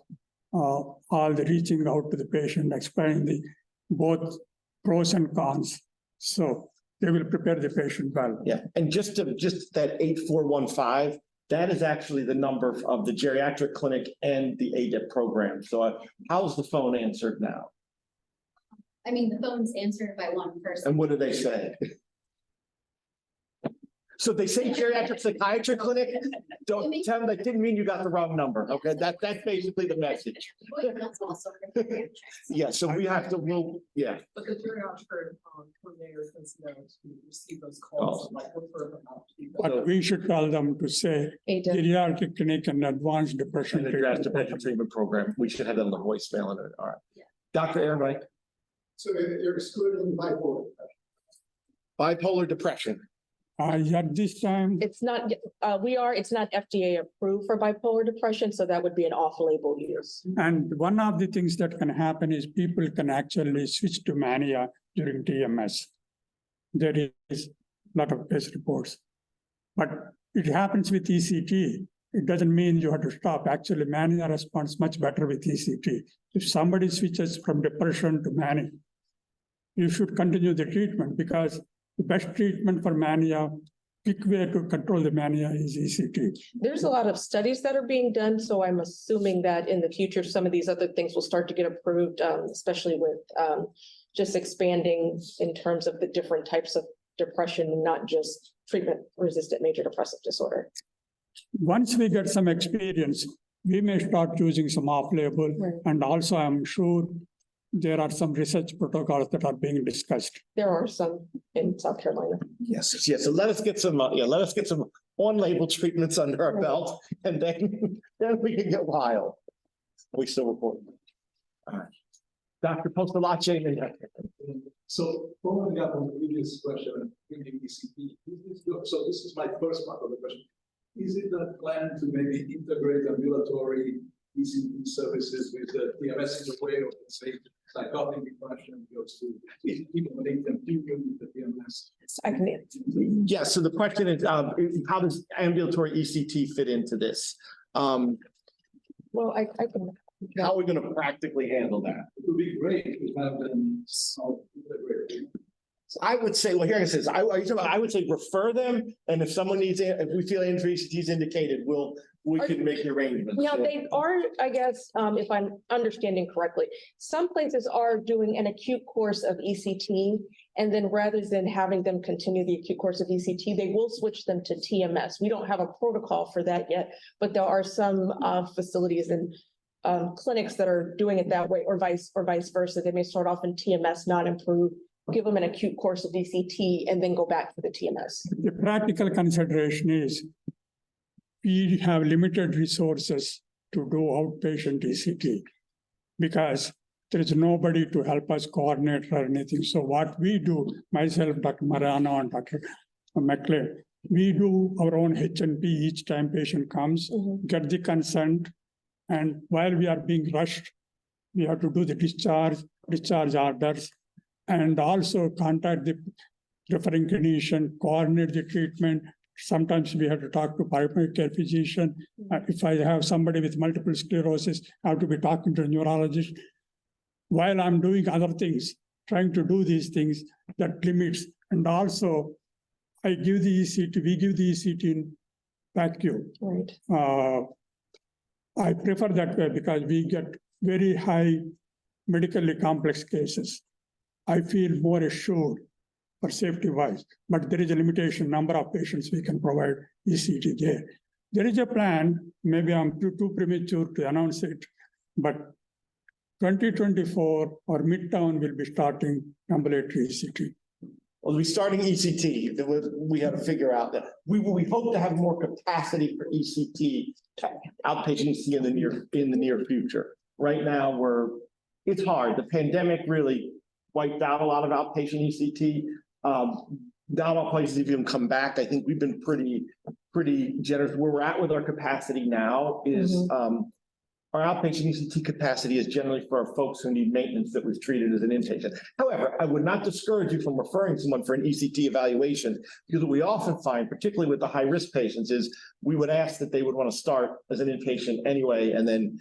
S1: all the reaching out to the patient, explaining the both pros and cons. So they will prepare the patient well.
S2: Yeah, and just that 8415, that is actually the number of the geriatric clinic and the ADIP program. So how's the phone answered now?
S7: I mean, the phone's answered by one person.
S2: And what do they say? So they say geriatric psychiatry clinic, don't tell them that didn't mean you got the wrong number, okay? That's basically the message.
S7: That's also.
S2: Yeah, so we have to, yeah.
S8: But the geriatric coordinator is known to receive those calls, like refer them out to people.
S1: But we should tell them to say geriatric clinic and advanced depression
S2: And the
S1: treatment.
S2: depression treatment program, we should have that on the voicemail in it, all right.
S7: Yeah.
S2: Dr. Ehrenreich,
S5: So you're excluding bipolar.
S2: bipolar depression.
S1: At this time,
S3: It's not, it's not FDA approved for bipolar depression, so that would be an off-label use.
S1: and one of the things that can happen is people can actually switch to mania during TMS. There is a lot of case reports. But it happens with ECT. It doesn't mean you have to stop. Actually, mania responds much better with ECT. If somebody switches from depression to mania, you should continue the treatment because the best treatment for mania, quick way to control the mania is ECT.
S3: There's a lot of studies that are being done, so I'm assuming that in the future, some of these other things will start to get approved, especially with just expanding in terms of the different types of depression and not just treatment-resistant major depressive disorder.
S1: Once we get some experience, we may start using some off-label,
S3: Right.
S1: and also I'm sure there are some research protocols that are being discussed.
S3: There are some in South Carolina.
S2: Yes, yes. So let us get some, let us get some on-label treatments under our belt, and then we can get wild. We still report. All right. Dr. Postolache.
S5: So following up on the previous question, ECT, so this is my first part of the question. Is it a plan to maybe integrate ambulatory ECT services with the TMS in a way of, say, psychotic depression goes to people make them with the TMS?
S3: I can answer.
S2: Yeah, so the question is, how does ambulatory ECT fit into this?
S3: Well, I can.
S2: How are we going to practically handle that?
S5: It would be great to have them integrated.
S2: I would say, well, here it says, I would say refer them, and if someone needs, if we feel ECT is indicated, we can make the arrangements.
S3: Yeah, they are, I guess, if I'm understanding correctly, some places are doing an acute course of ECT, and then rather than having them continue the acute course of ECT, they will switch them to TMS. We don't have a protocol for that yet, but there are some facilities and clinics that are doing it that way, or vice versa. They may start off in TMS, not improve, give them an acute course of ECT, and then go back to the TMS.
S1: The practical consideration is we have limited resources to do outpatient ECT because there is nobody to help us coordinate or anything. So what we do, myself, Dr. Mariano, and Dr. McClay, we do our own H&P each time patient comes, get the consent, and while we are being rushed, we have to do the discharge orders, and also contact the referring clinician, coordinate the treatment. Sometimes we have to talk to primary care physician. If I have somebody with multiple sclerosis, I have to be talking to a neurologist. While I'm doing other things, trying to do these things, that limits. And also, we give the ECT in vacuum.
S3: Right.
S1: I prefer that way because we get very high medically complex cases. I feel more assured for safety wise, but there is a limitation number of patients we can provide ECT there. There is a plan, maybe I'm too premature to announce it, but 2024 or midtown will be starting ambulatory ECT.
S2: Well, we're starting ECT, we have to figure out that we hope to have more capacity for ECT, outpatient ECT in the near future. Right now, it's hard. The pandemic really wiped out a lot of outpatient ECT. Not all places have even come back. I think we've been pretty generous. Where we're at with our capacity now is our outpatient ECT capacity is generally for our folks who need maintenance that was treated as an inpatient. However, I would not discourage you from referring someone for an ECT evaluation, because what we often find, particularly with the high-risk patients, is we would ask that they would want to start as an inpatient anyway, and then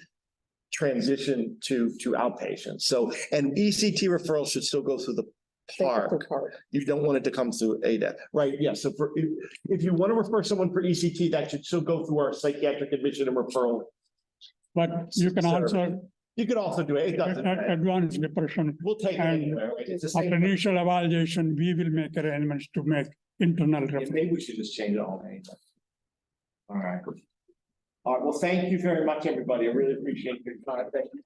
S2: transition to outpatient. So, and ECT referral should still go through the park. You don't want it to come through ADAP, right? Yeah. So if you want to refer someone for ECT, that should still go through our psychiatric admission and referral.
S1: But you can also.
S2: You could also do it. It doesn't matter.
S1: Advanced depression.
S2: We'll take it anywhere. Right? It's the same.
S1: After initial evaluation, we will make arrangements to make internal referral.
S2: Maybe we should just change it all. All right. All right. Well, thank you very much, everybody. I really appreciate your time. Thank you.